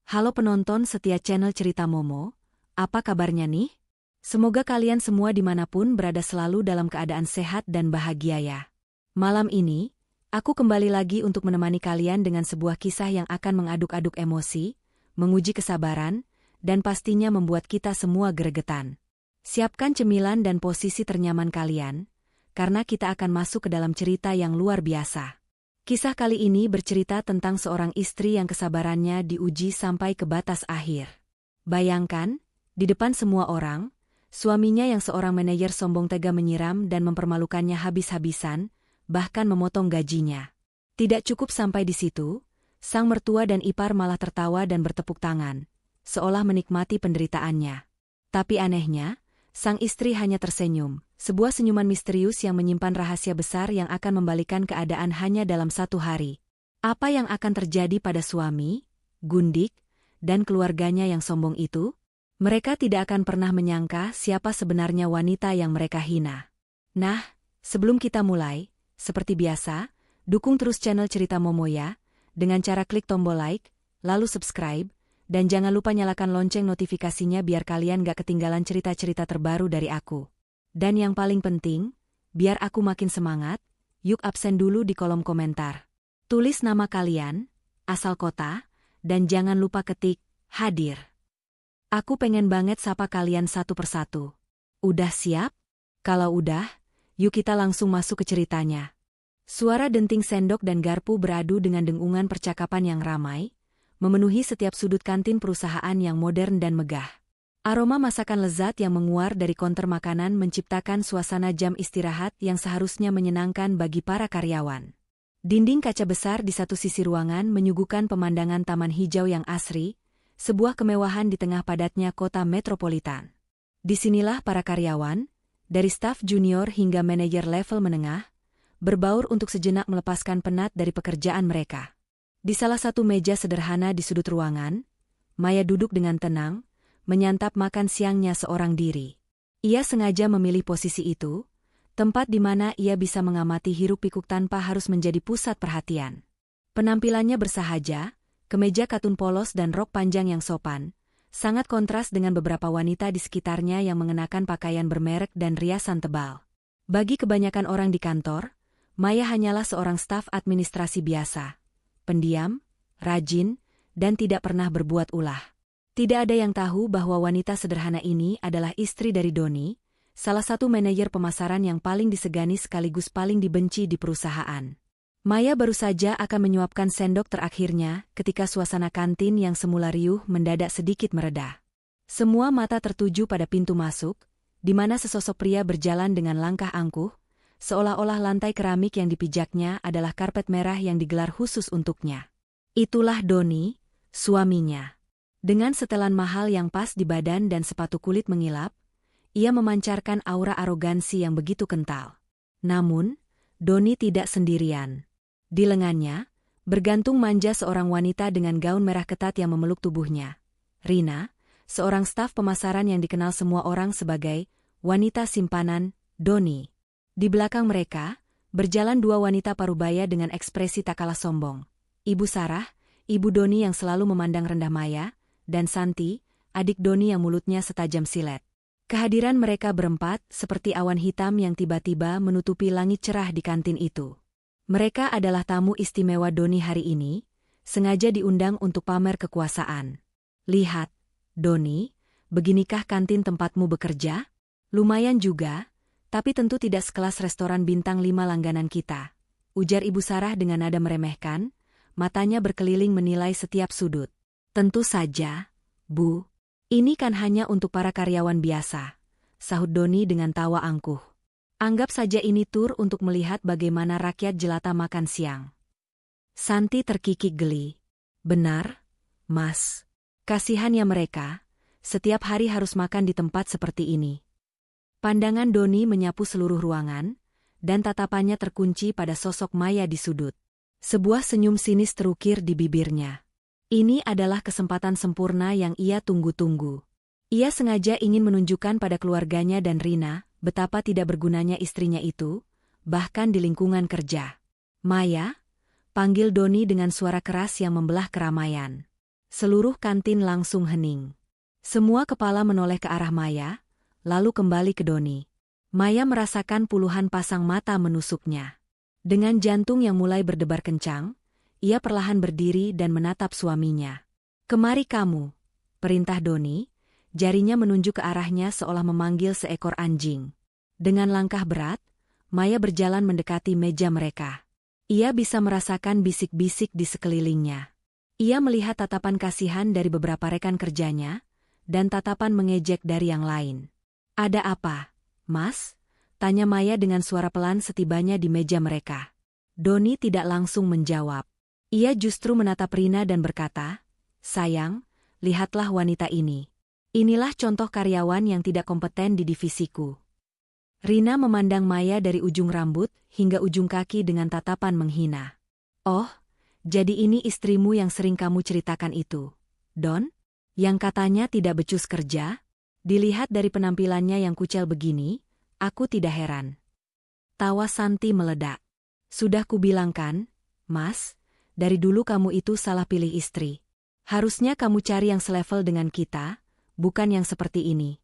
Halo penonton setia channel Cerita Momo, apa kabarnya nih? Semoga kalian semua dimanapun berada selalu dalam keadaan sehat dan bahagia ya. Malam ini, aku kembali lagi untuk menemani kalian dengan sebuah kisah yang akan mengaduk-aduk emosi, menguji kesabaran, dan pastinya membuat kita semua gregetan. Siapkan cemilan dan posisi ternyaman kalian, karena kita akan masuk ke dalam cerita yang luar biasa. Kisah kali ini bercerita tentang seorang istri yang kesabarannya diuji sampai ke batas akhir. Bayangkan, di depan semua orang, suaminya yang seorang manajer sombong tega menyiram dan mempermalukannya habis-habisan, bahkan memotong gajinya. Tidak cukup sampai di situ, sang mertua dan ipar malah tertawa dan bertepuk tangan, seolah menikmati penderitaannya. Tapi anehnya, sang istri hanya tersenyum, sebuah senyuman misterius yang menyimpan rahasia besar yang akan membalikan keadaan hanya dalam satu hari. Apa yang akan terjadi pada suami, Gundik, dan keluarganya yang sombong itu? Mereka tidak akan pernah menyangka siapa sebenarnya wanita yang mereka hina. Nah, sebelum kita mulai, seperti biasa, dukung terus channel Cerita Momo ya, dengan cara klik tombol like, lalu subscribe, dan jangan lupa nyalakan lonceng notifikasinya biar kalian gak ketinggalan cerita-cerita terbaru dari aku. Dan yang paling penting, biar aku makin semangat, yuk absen dulu di kolom komentar. Tulis nama kalian, asal kota, dan jangan lupa ketik, hadir. Aku pengen banget sapa kalian satu persatu. Udah siap? Kalau udah, yuk kita langsung masuk ke ceritanya. Suara denting sendok dan garpu beradu dengan dengungan percakapan yang ramai, memenuhi setiap sudut kantin perusahaan yang modern dan megah. Aroma masakan lezat yang menguar dari konter makanan menciptakan suasana jam istirahat yang seharusnya menyenangkan bagi para karyawan. Dinding kaca besar di satu sisi ruangan menyuguhkan pemandangan taman hijau yang asri, sebuah kemewahan di tengah padatnya kota metropolitan. Disinilah para karyawan, dari staf junior hingga manajer level menengah, berbaur untuk sejenak melepaskan penat dari pekerjaan mereka. Di salah satu meja sederhana di sudut ruangan, Maya duduk dengan tenang, menyantap makan siangnya seorang diri. Ia sengaja memilih posisi itu, tempat di mana ia bisa mengamati hiruk-pikuk tanpa harus menjadi pusat perhatian. Penampilannya bersahaja, kemeja katun polos dan rok panjang yang sopan, sangat kontras dengan beberapa wanita di sekitarnya yang mengenakan pakaian bermerek dan riasan tebal. Bagi kebanyakan orang di kantor, Maya hanyalah seorang staf administrasi biasa. Pendiam, rajin, dan tidak pernah berbuat ulah. Tidak ada yang tahu bahwa wanita sederhana ini adalah istri dari Doni, salah satu manajer pemasaran yang paling disegani sekaligus paling dibenci di perusahaan. Maya baru saja akan menyuapkan sendok terakhirnya ketika suasana kantin yang semula riuh mendadak sedikit mereda. Semua mata tertuju pada pintu masuk, di mana sesosok pria berjalan dengan langkah angkuh, seolah-olah lantai keramik yang dipijaknya adalah karpet merah yang digelar khusus untuknya. Itulah Doni, suaminya. Dengan setelan mahal yang pas di badan dan sepatu kulit mengilap, ia memancarkan aura arogansi yang begitu kental. Namun, Doni tidak sendirian. Di lengannya, bergantung manja seorang wanita dengan gaun merah ketat yang memeluk tubuhnya. Rina, seorang staf pemasaran yang dikenal semua orang sebagai wanita simpanan Doni. Di belakang mereka, berjalan dua wanita parubaya dengan ekspresi tak kalah sombong. Ibu Sarah, ibu Doni yang selalu memandang rendah Maya, dan Santi, adik Doni yang mulutnya setajam silet. Kehadiran mereka berempat seperti awan hitam yang tiba-tiba menutupi langit cerah di kantin itu. Mereka adalah tamu istimewa Doni hari ini, sengaja diundang untuk pamer kekuasaan. Lihat, Doni, beginikah kantin tempatmu bekerja? Lumayan juga. Tapi tentu tidak sekelas restoran bintang 5 langganan kita, ujar Ibu Sarah dengan nada meremehkan, matanya berkeliling menilai setiap sudut. Tentu saja, Bu. Ini kan hanya untuk para karyawan biasa, sahut Doni dengan tawa angkuh. Anggap saja ini tur untuk melihat bagaimana rakyat jelata makan siang. Santi terkikik geli. Benar, Mas. Kasihannya mereka, setiap hari harus makan di tempat seperti ini. Pandangan Doni menyapu seluruh ruangan, dan tatapannya terkunci pada sosok Maya di sudut. Sebuah senyum sinis terukir di bibirnya. Ini adalah kesempatan sempurna yang ia tunggu-tunggu. Ia sengaja ingin menunjukkan pada keluarganya dan Rina betapa tidak bergunanya istrinya itu, bahkan di lingkungan kerja. Maya, panggil Doni dengan suara keras yang membelah keramaian. Seluruh kantin langsung hening. Semua kepala menoleh ke arah Maya, lalu kembali ke Doni. Maya merasakan puluhan pasang mata menusuknya. Dengan jantung yang mulai berdebar kencang, ia perlahan berdiri dan menatap suaminya. "Kemari kamu," perintah Doni, jarinya menunjuk ke arahnya seolah memanggil seekor anjing. Dengan langkah berat, Maya berjalan mendekati meja mereka. Ia bisa merasakan bisik-bisik di sekelilingnya. Ia melihat tatapan kasihan dari beberapa rekan kerjanya, dan tatapan mengejek dari yang lain. "Ada apa, Mas?" tanya Maya dengan suara pelan setibanya di meja mereka. Doni tidak langsung menjawab. Ia justru menatap Rina dan berkata, "Sayang, lihatlah wanita ini. Inilah contoh karyawan yang tidak kompeten di divisiku." Rina memandang Maya dari ujung rambut hingga ujung kaki dengan tatapan menghina. "Oh, jadi ini istrimu yang sering kamu ceritakan itu, Don? Yang katanya tidak becus kerja? Dilihat dari penampilannya yang kucel begini, aku tidak heran." Tawa Santi meledak. "Sudah kubilangkan, Mas, dari dulu kamu itu salah pilih istri. Harusnya kamu cari yang selevel dengan kita, bukan yang seperti ini."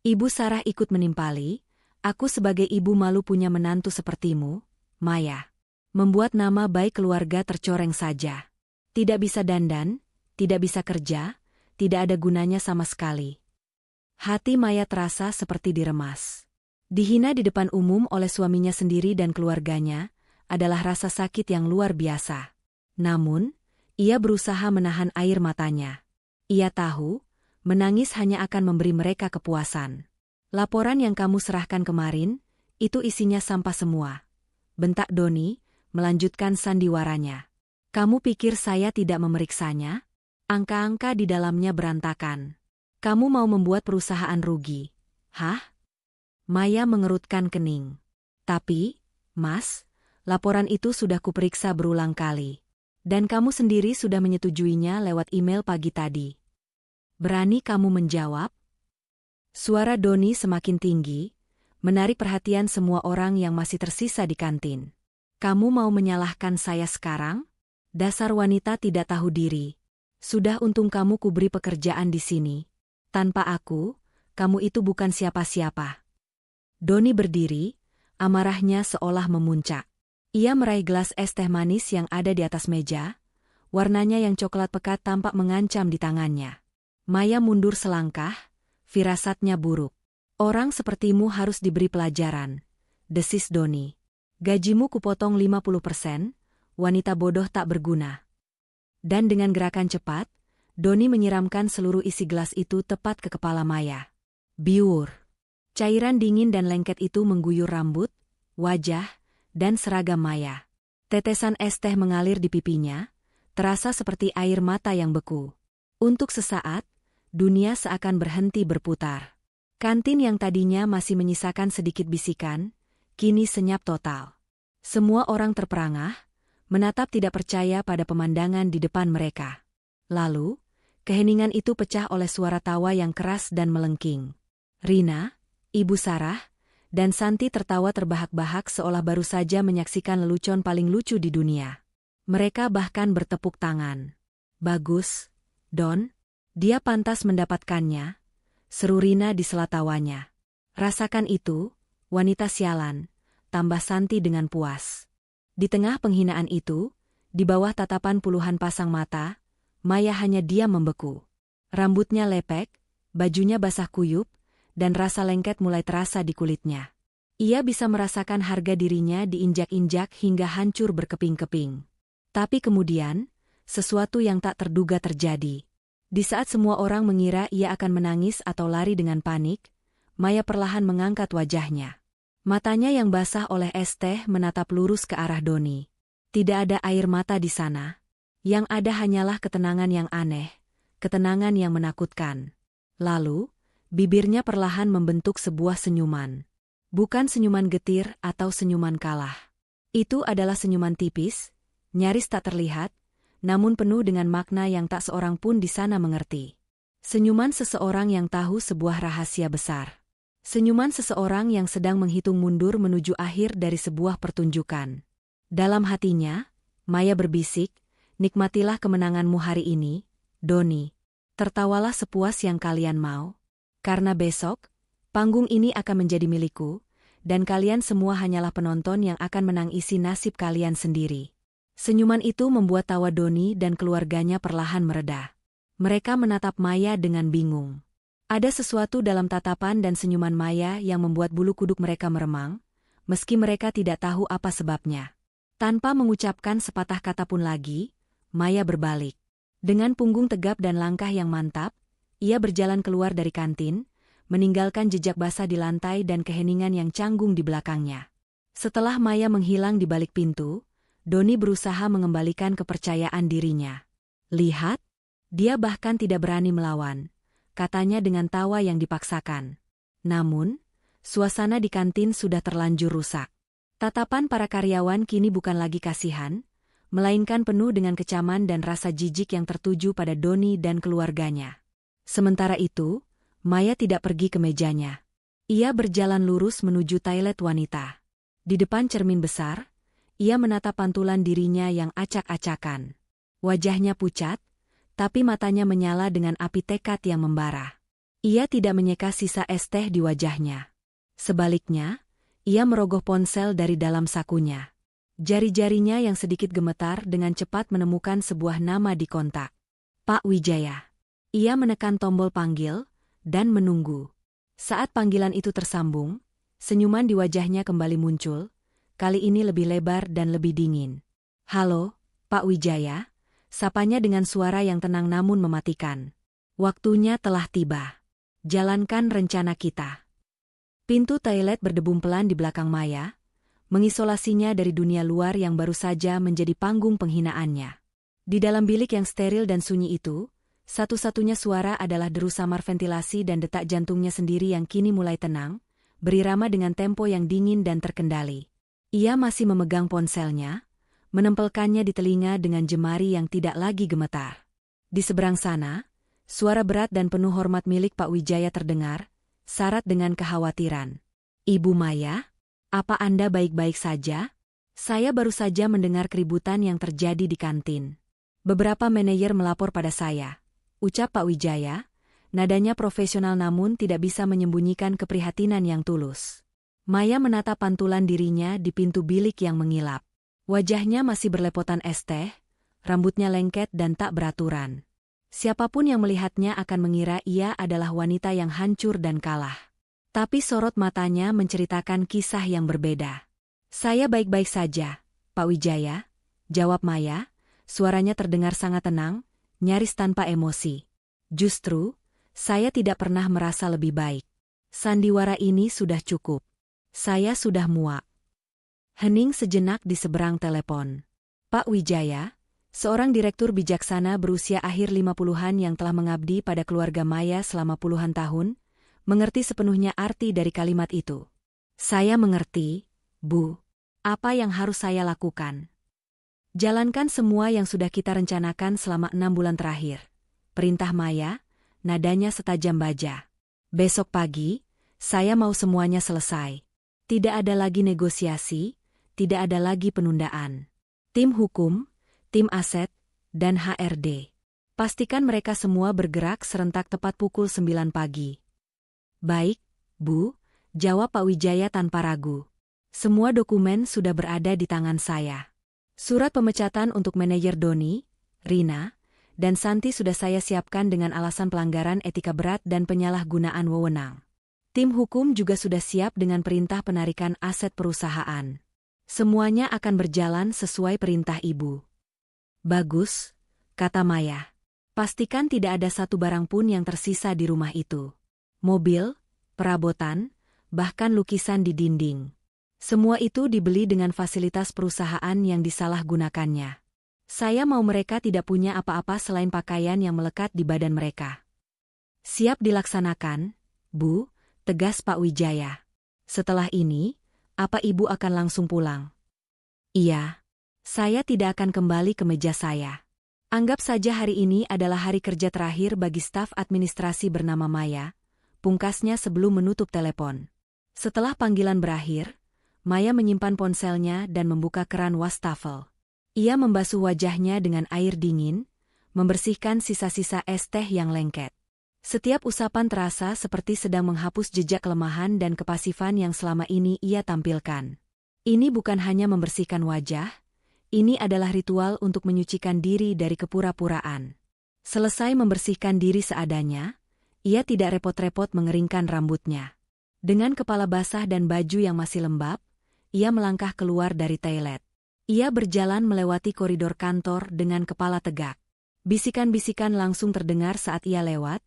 Ibu Sarah ikut menimpali, "Aku sebagai ibu malu punya menantu sepertimu, Maya. Membuat nama baik keluarga tercoreng saja. Tidak bisa dandan, tidak bisa kerja, tidak ada gunanya sama sekali." Hati Maya terasa seperti diremas. Dihina di depan umum oleh suaminya sendiri dan keluarganya adalah rasa sakit yang luar biasa. Namun, ia berusaha menahan air matanya. Ia tahu, menangis hanya akan memberi mereka kepuasan. "Laporan yang kamu serahkan kemarin, itu isinya sampah semua," bentak Doni, melanjutkan sandiwaranya. "Kamu pikir saya tidak memeriksanya? Angka-angka di dalamnya berantakan. Kamu mau membuat perusahaan rugi. Hah?" Maya mengerutkan kening. "Tapi, Mas, laporan itu sudah kuperiksa berulang kali. Dan kamu sendiri sudah menyetujuinya lewat email pagi tadi. Berani kamu menjawab?" Suara Doni semakin tinggi, menarik perhatian semua orang yang masih tersisa di kantin. "Kamu mau menyalahkan saya sekarang? Dasar wanita tidak tahu diri. Sudah untung kamu kuberi pekerjaan di sini. Tanpa aku, kamu itu bukan siapa-siapa." Doni berdiri, amarahnya seolah memuncak. Ia meraih gelas es teh manis yang ada di atas meja, warnanya yang coklat pekat tampak mengancam di tangannya. Maya mundur selangkah, firasatnya buruk. "Orang sepertimu harus diberi pelajaran," desis Doni. "Gajimu kupotong 50%, wanita bodoh tak berguna." Dan dengan gerakan cepat, Doni menyiramkan seluruh isi gelas itu tepat ke kepala Maya. Biur. Cairan dingin dan lengket itu mengguyur rambut, wajah, dan seragam Maya. Tetesan es teh mengalir di pipinya, terasa seperti air mata yang beku. Untuk sesaat, dunia seakan berhenti berputar. Kantin yang tadinya masih menyisakan sedikit bisikan, kini senyap total. Semua orang terperangah, menatap tidak percaya pada pemandangan di depan mereka. Lalu, keheningan itu pecah oleh suara tawa yang keras dan melengking. Rina, Ibu Sarah, dan Santi tertawa terbahak-bahak seolah baru saja menyaksikan lelucon paling lucu di dunia. Mereka bahkan bertepuk tangan. "Bagus, Don. Dia pantas mendapatkannya," seru Rina di sela tawanya. "Rasakan itu, wanita sialan," tambah Santi dengan puas. Di tengah penghinaan itu, di bawah tatapan puluhan pasang mata, Maya hanya diam membeku. Rambutnya lepek, bajunya basah kuyup, dan rasa lengket mulai terasa di kulitnya. Ia bisa merasakan harga dirinya diinjak-injak hingga hancur berkeping-keping. Tapi kemudian, sesuatu yang tak terduga terjadi. Di saat semua orang mengira ia akan menangis atau lari dengan panik, Maya perlahan mengangkat wajahnya. Matanya yang basah oleh es teh menatap lurus ke arah Doni. Tidak ada air mata di sana. Yang ada hanyalah ketenangan yang aneh, ketenangan yang menakutkan. Lalu, bibirnya perlahan membentuk sebuah senyuman. Bukan senyuman getir atau senyuman kalah. Itu adalah senyuman tipis, nyaris tak terlihat, namun penuh dengan makna yang tak seorang pun di sana mengerti. Senyuman seseorang yang tahu sebuah rahasia besar. Senyuman seseorang yang sedang menghitung mundur menuju akhir dari sebuah pertunjukan. Dalam hatinya, Maya berbisik, "Nikmatilah kemenanganmu hari ini, Doni. Tertawalah sepuas yang kalian mau. Karena besok, panggung ini akan menjadi milikku, dan kalian semua hanyalah penonton yang akan menangisi nasib kalian sendiri. Senyuman itu membuat tawa Doni dan keluarganya perlahan mereda. Mereka menatap Maya dengan bingung. Ada sesuatu dalam tatapan dan senyuman Maya yang membuat bulu kuduk mereka meremang, meski mereka tidak tahu apa sebabnya. Tanpa mengucapkan sepatah kata pun lagi, Maya berbalik. Dengan punggung tegap dan langkah yang mantap, ia berjalan keluar dari kantin, meninggalkan jejak basah di lantai dan keheningan yang canggung di belakangnya. Setelah Maya menghilang di balik pintu, Doni berusaha mengembalikan kepercayaan dirinya. Lihat, dia bahkan tidak berani melawan, katanya dengan tawa yang dipaksakan. Namun, suasana di kantin sudah terlanjur rusak. Tatapan para karyawan kini bukan lagi kasihan, melainkan penuh dengan kecaman dan rasa jijik yang tertuju pada Doni dan keluarganya. Sementara itu, Maya tidak pergi ke mejanya. Ia berjalan lurus menuju toilet wanita. Di depan cermin besar, ia menatap pantulan dirinya yang acak-acakan. Wajahnya pucat, tapi matanya menyala dengan api tekad yang membara. Ia tidak menyeka sisa es teh di wajahnya. Sebaliknya, ia merogoh ponsel dari dalam sakunya. Jari-jarinya yang sedikit gemetar dengan cepat menemukan sebuah nama di kontak. Pak Wijaya. Ia menekan tombol panggil, dan menunggu. Saat panggilan itu tersambung, senyuman di wajahnya kembali muncul, kali ini lebih lebar dan lebih dingin. Halo, Pak Wijaya, sapanya dengan suara yang tenang namun mematikan. Waktunya telah tiba. Jalankan rencana kita. Pintu toilet berdebum pelan di belakang Maya, mengisolasinya dari dunia luar yang baru saja menjadi panggung penghinaannya. Di dalam bilik yang steril dan sunyi itu, satu-satunya suara adalah deru samar ventilasi dan detak jantungnya sendiri yang kini mulai tenang, berirama dengan tempo yang dingin dan terkendali. Ia masih memegang ponselnya, menempelkannya di telinga dengan jemari yang tidak lagi gemetar. Di seberang sana, suara berat dan penuh hormat milik Pak Wijaya terdengar, syarat dengan kekhawatiran. Ibu Maya? Apa Anda baik-baik saja? Saya baru saja mendengar keributan yang terjadi di kantin. Beberapa manajer melapor pada saya, ucap Pak Wijaya, nadanya profesional namun tidak bisa menyembunyikan keprihatinan yang tulus. Maya menatap pantulan dirinya di pintu bilik yang mengilap. Wajahnya masih berlepotan es teh, rambutnya lengket dan tak beraturan. Siapapun yang melihatnya akan mengira ia adalah wanita yang hancur dan kalah. Tapi sorot matanya menceritakan kisah yang berbeda. Saya baik-baik saja, Pak Wijaya, jawab Maya, suaranya terdengar sangat tenang, nyaris tanpa emosi. Justru, saya tidak pernah merasa lebih baik. Sandiwara ini sudah cukup. Saya sudah muak. Hening sejenak di seberang telepon. Pak Wijaya, seorang direktur bijaksana berusia akhir 50-an yang telah mengabdi pada keluarga Maya selama puluhan tahun, mengerti sepenuhnya arti dari kalimat itu. Saya mengerti, Bu. Apa yang harus saya lakukan? Jalankan semua yang sudah kita rencanakan selama 6 bulan terakhir. Perintah Maya, nadanya setajam baja. Besok pagi, saya mau semuanya selesai. Tidak ada lagi negosiasi, tidak ada lagi penundaan. Tim hukum, tim aset, dan HRD. Pastikan mereka semua bergerak serentak tepat pukul 9 pagi. Baik, Bu, jawab Pak Wijaya tanpa ragu. Semua dokumen sudah berada di tangan saya. Surat pemecatan untuk manajer Doni, Rina, dan Santi sudah saya siapkan dengan alasan pelanggaran etika berat dan penyalahgunaan wewenang. Tim hukum juga sudah siap dengan perintah penarikan aset perusahaan. Semuanya akan berjalan sesuai perintah Ibu. Bagus, kata Maya. Pastikan tidak ada satu barang pun yang tersisa di rumah itu. Mobil, perabotan, bahkan lukisan di dinding. Semua itu dibeli dengan fasilitas perusahaan yang disalahgunakannya. Saya mau mereka tidak punya apa-apa selain pakaian yang melekat di badan mereka. Siap dilaksanakan, Bu, tegas Pak Wijaya. Setelah ini, apa Ibu akan langsung pulang? Iya. Saya tidak akan kembali ke meja saya. Anggap saja hari ini adalah hari kerja terakhir bagi staf administrasi bernama Maya, pungkasnya sebelum menutup telepon. Setelah panggilan berakhir, Maya menyimpan ponselnya dan membuka keran wastafel. Ia membasuh wajahnya dengan air dingin, membersihkan sisa-sisa es teh yang lengket. Setiap usapan terasa seperti sedang menghapus jejak kelemahan dan kepasifan yang selama ini ia tampilkan. Ini bukan hanya membersihkan wajah, ini adalah ritual untuk menyucikan diri dari kepura-puraan. Selesai membersihkan diri seadanya, ia tidak repot-repot mengeringkan rambutnya. Dengan kepala basah dan baju yang masih lembab, ia melangkah keluar dari toilet. Ia berjalan melewati koridor kantor dengan kepala tegak. Bisikan-bisikan langsung terdengar saat ia lewat,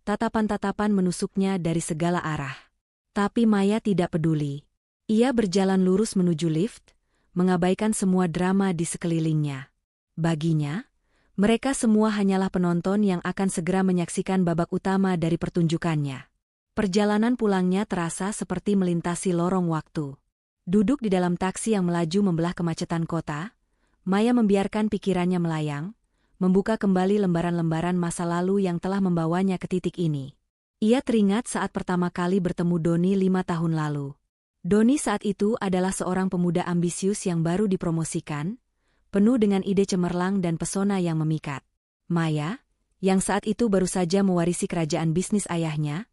tatapan-tatapan menusuknya dari segala arah. Tapi Maya tidak peduli. Ia berjalan lurus menuju lift, mengabaikan semua drama di sekelilingnya. Baginya, mereka semua hanyalah penonton yang akan segera menyaksikan babak utama dari pertunjukannya. Perjalanan pulangnya terasa seperti melintasi lorong waktu. Duduk di dalam taksi yang melaju membelah kemacetan kota, Maya membiarkan pikirannya melayang, membuka kembali lembaran-lembaran masa lalu yang telah membawanya ke titik ini. Ia teringat saat pertama kali bertemu Doni 5 tahun lalu. Doni saat itu adalah seorang pemuda ambisius yang baru dipromosikan, penuh dengan ide cemerlang dan pesona yang memikat. Maya, yang saat itu baru saja mewarisi kerajaan bisnis ayahnya,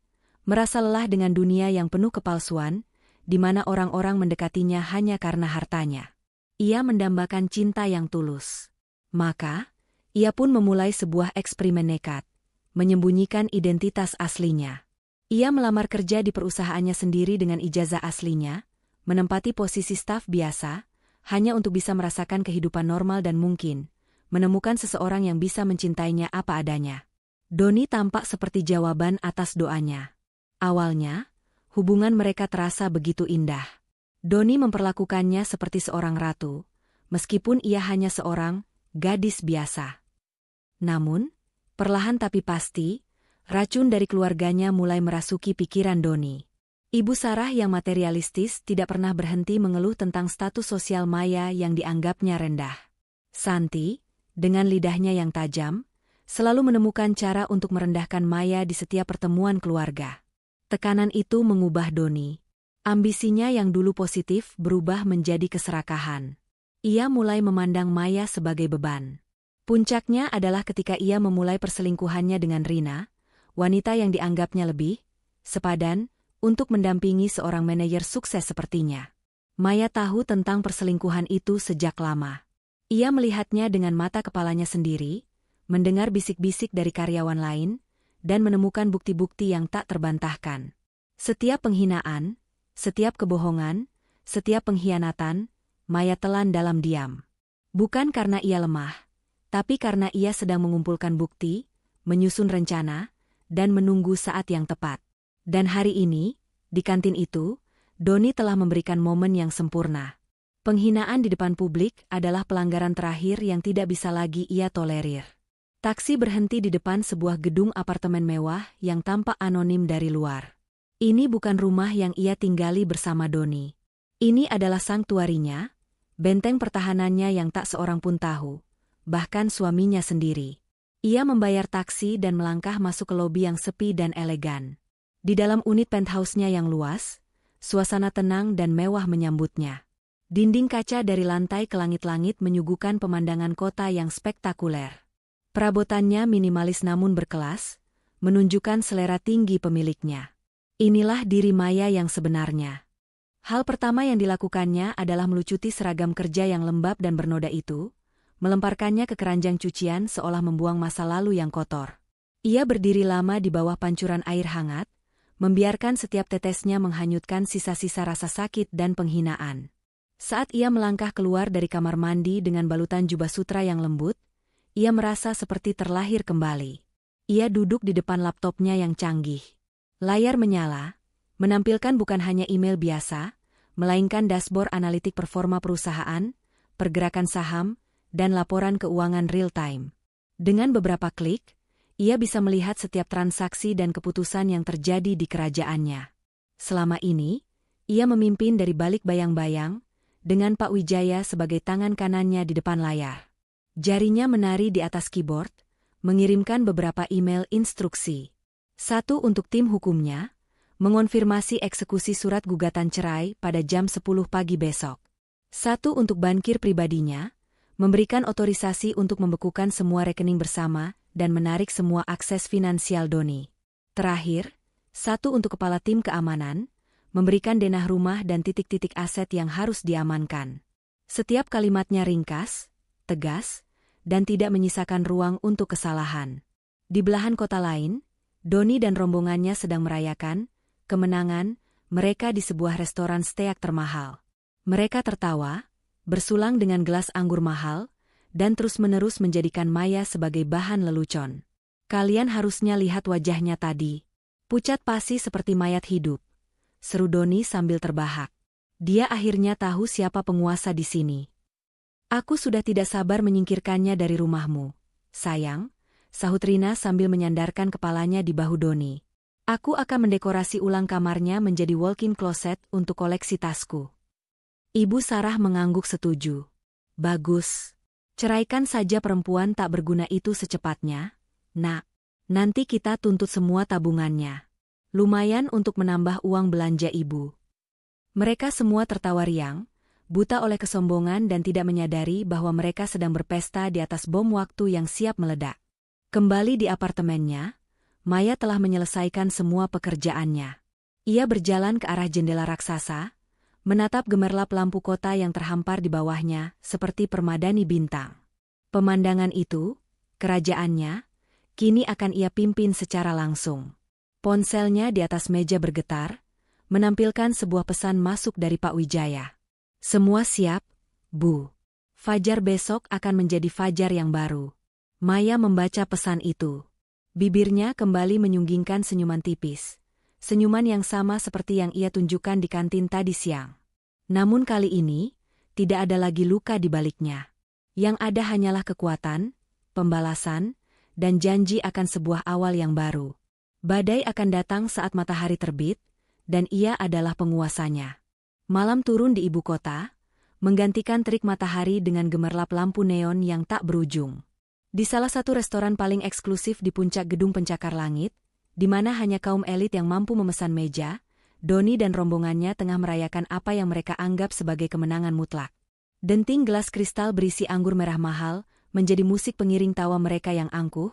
merasa lelah dengan dunia yang penuh kepalsuan, di mana orang-orang mendekatinya hanya karena hartanya. Ia mendambakan cinta yang tulus. Maka, ia pun memulai sebuah eksperimen nekat, menyembunyikan identitas aslinya. Ia melamar kerja di perusahaannya sendiri dengan ijazah aslinya, menempati posisi staf biasa, hanya untuk bisa merasakan kehidupan normal dan mungkin menemukan seseorang yang bisa mencintainya apa adanya. Doni tampak seperti jawaban atas doanya. Awalnya, hubungan mereka terasa begitu indah. Doni memperlakukannya seperti seorang ratu, meskipun ia hanya seorang gadis biasa. Namun, perlahan tapi pasti, racun dari keluarganya mulai merasuki pikiran Doni. Ibu Sarah yang materialistis tidak pernah berhenti mengeluh tentang status sosial Maya yang dianggapnya rendah. Santi, dengan lidahnya yang tajam, selalu menemukan cara untuk merendahkan Maya di setiap pertemuan keluarga. Tekanan itu mengubah Doni. Ambisinya yang dulu positif berubah menjadi keserakahan. Ia mulai memandang Maya sebagai beban. Puncaknya adalah ketika ia memulai perselingkuhannya dengan Rina, wanita yang dianggapnya lebih sepadan untuk mendampingi seorang manajer sukses sepertinya. Maya tahu tentang perselingkuhan itu sejak lama. Ia melihatnya dengan mata kepalanya sendiri, mendengar bisik-bisik dari karyawan lain, dan menemukan bukti-bukti yang tak terbantahkan. Setiap penghinaan, setiap kebohongan, setiap pengkhianatan, Maya telan dalam diam. Bukan karena ia lemah, tapi karena ia sedang mengumpulkan bukti, menyusun rencana, dan menunggu saat yang tepat. Dan hari ini, di kantin itu, Doni telah memberikan momen yang sempurna. Penghinaan di depan publik adalah pelanggaran terakhir yang tidak bisa lagi ia tolerir. Taksi berhenti di depan sebuah gedung apartemen mewah yang tampak anonim dari luar. Ini bukan rumah yang ia tinggali bersama Doni. Ini adalah sanktuarinya, benteng pertahanannya yang tak seorang pun tahu, bahkan suaminya sendiri. Ia membayar taksi dan melangkah masuk ke lobi yang sepi dan elegan. Di dalam unit penthouse-nya yang luas, suasana tenang dan mewah menyambutnya. Dinding kaca dari lantai ke langit-langit menyuguhkan pemandangan kota yang spektakuler. Perabotannya minimalis namun berkelas, menunjukkan selera tinggi pemiliknya. Inilah diri Maya yang sebenarnya. Hal pertama yang dilakukannya adalah melucuti seragam kerja yang lembab dan bernoda itu, melemparkannya ke keranjang cucian seolah membuang masa lalu yang kotor. Ia berdiri lama di bawah pancuran air hangat, membiarkan setiap tetesnya menghanyutkan sisa-sisa rasa sakit dan penghinaan. Saat ia melangkah keluar dari kamar mandi dengan balutan jubah sutra yang lembut, ia merasa seperti terlahir kembali. Ia duduk di depan laptopnya yang canggih. Layar menyala, menampilkan bukan hanya email biasa, melainkan dashboard analitik performa perusahaan, pergerakan saham, dan laporan keuangan real-time. Dengan beberapa klik, ia bisa melihat setiap transaksi dan keputusan yang terjadi di kerajaannya. Selama ini, ia memimpin dari balik bayang-bayang, dengan Pak Wijaya sebagai tangan kanannya di depan layar. Jarinya menari di atas keyboard, mengirimkan beberapa email instruksi. Satu untuk tim hukumnya, mengonfirmasi eksekusi surat gugatan cerai pada jam 10 pagi besok. Satu untuk bankir pribadinya, memberikan otorisasi untuk membekukan semua rekening bersama dan menarik semua akses finansial Doni. Terakhir, 1 untuk kepala tim keamanan, memberikan denah rumah dan titik-titik aset yang harus diamankan. Setiap kalimatnya ringkas, tegas, dan tidak menyisakan ruang untuk kesalahan. Di belahan kota lain, Doni dan rombongannya sedang merayakan kemenangan mereka di sebuah restoran steak termahal. Mereka tertawa, bersulang dengan gelas anggur mahal, dan terus-menerus menjadikan Maya sebagai bahan lelucon. Kalian harusnya lihat wajahnya tadi. Pucat pasi seperti mayat hidup, seru Doni sambil terbahak. Dia akhirnya tahu siapa penguasa di sini. Aku sudah tidak sabar menyingkirkannya dari rumahmu, sayang, sahut Rina sambil menyandarkan kepalanya di bahu Doni. Aku akan mendekorasi ulang kamarnya menjadi walk-in closet untuk koleksi tasku. Ibu Sarah mengangguk setuju. Bagus. Ceraikan saja perempuan tak berguna itu secepatnya, Nak. Nanti kita tuntut semua tabungannya. Lumayan untuk menambah uang belanja ibu. Mereka semua tertawa riang, buta oleh kesombongan dan tidak menyadari bahwa mereka sedang berpesta di atas bom waktu yang siap meledak. Kembali di apartemennya, Maya telah menyelesaikan semua pekerjaannya. Ia berjalan ke arah jendela raksasa, menatap gemerlap lampu kota yang terhampar di bawahnya seperti permadani bintang. Pemandangan itu, kerajaannya, kini akan ia pimpin secara langsung. Ponselnya di atas meja bergetar, menampilkan sebuah pesan masuk dari Pak Wijaya. Semua siap, Bu. Fajar besok akan menjadi fajar yang baru. Maya membaca pesan itu. Bibirnya kembali menyunggingkan senyuman tipis. Senyuman yang sama seperti yang ia tunjukkan di kantin tadi siang. Namun kali ini, tidak ada lagi luka di baliknya. Yang ada hanyalah kekuatan, pembalasan, dan janji akan sebuah awal yang baru. Badai akan datang saat matahari terbit, dan ia adalah penguasanya. Malam turun di ibu kota, menggantikan terik matahari dengan gemerlap lampu neon yang tak berujung. Di salah satu restoran paling eksklusif di puncak gedung pencakar langit, di mana hanya kaum elit yang mampu memesan meja, Doni dan rombongannya tengah merayakan apa yang mereka anggap sebagai kemenangan mutlak. Denting gelas kristal berisi anggur merah mahal, menjadi musik pengiring tawa mereka yang angkuh,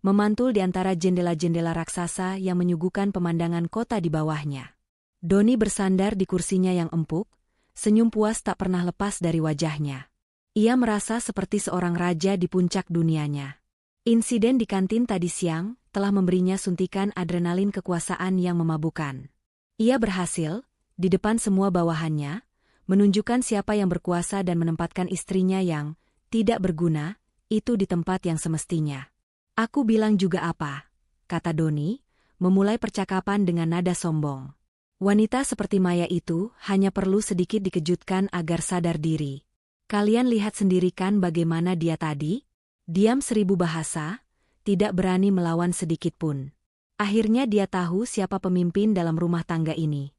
memantul di antara jendela-jendela raksasa yang menyuguhkan pemandangan kota di bawahnya. Doni bersandar di kursinya yang empuk, senyum puas tak pernah lepas dari wajahnya. Ia merasa seperti seorang raja di puncak dunianya. Insiden di kantin tadi siang telah memberinya suntikan adrenalin kekuasaan yang memabukkan. Ia berhasil, di depan semua bawahannya, menunjukkan siapa yang berkuasa dan menempatkan istrinya yang tidak berguna, itu di tempat yang semestinya. Aku bilang juga apa, kata Doni, memulai percakapan dengan nada sombong. Wanita seperti Maya itu hanya perlu sedikit dikejutkan agar sadar diri. Kalian lihat sendiri kan bagaimana dia tadi? Diam 1000 bahasa, tidak berani melawan sedikit pun. Akhirnya dia tahu siapa pemimpin dalam rumah tangga ini.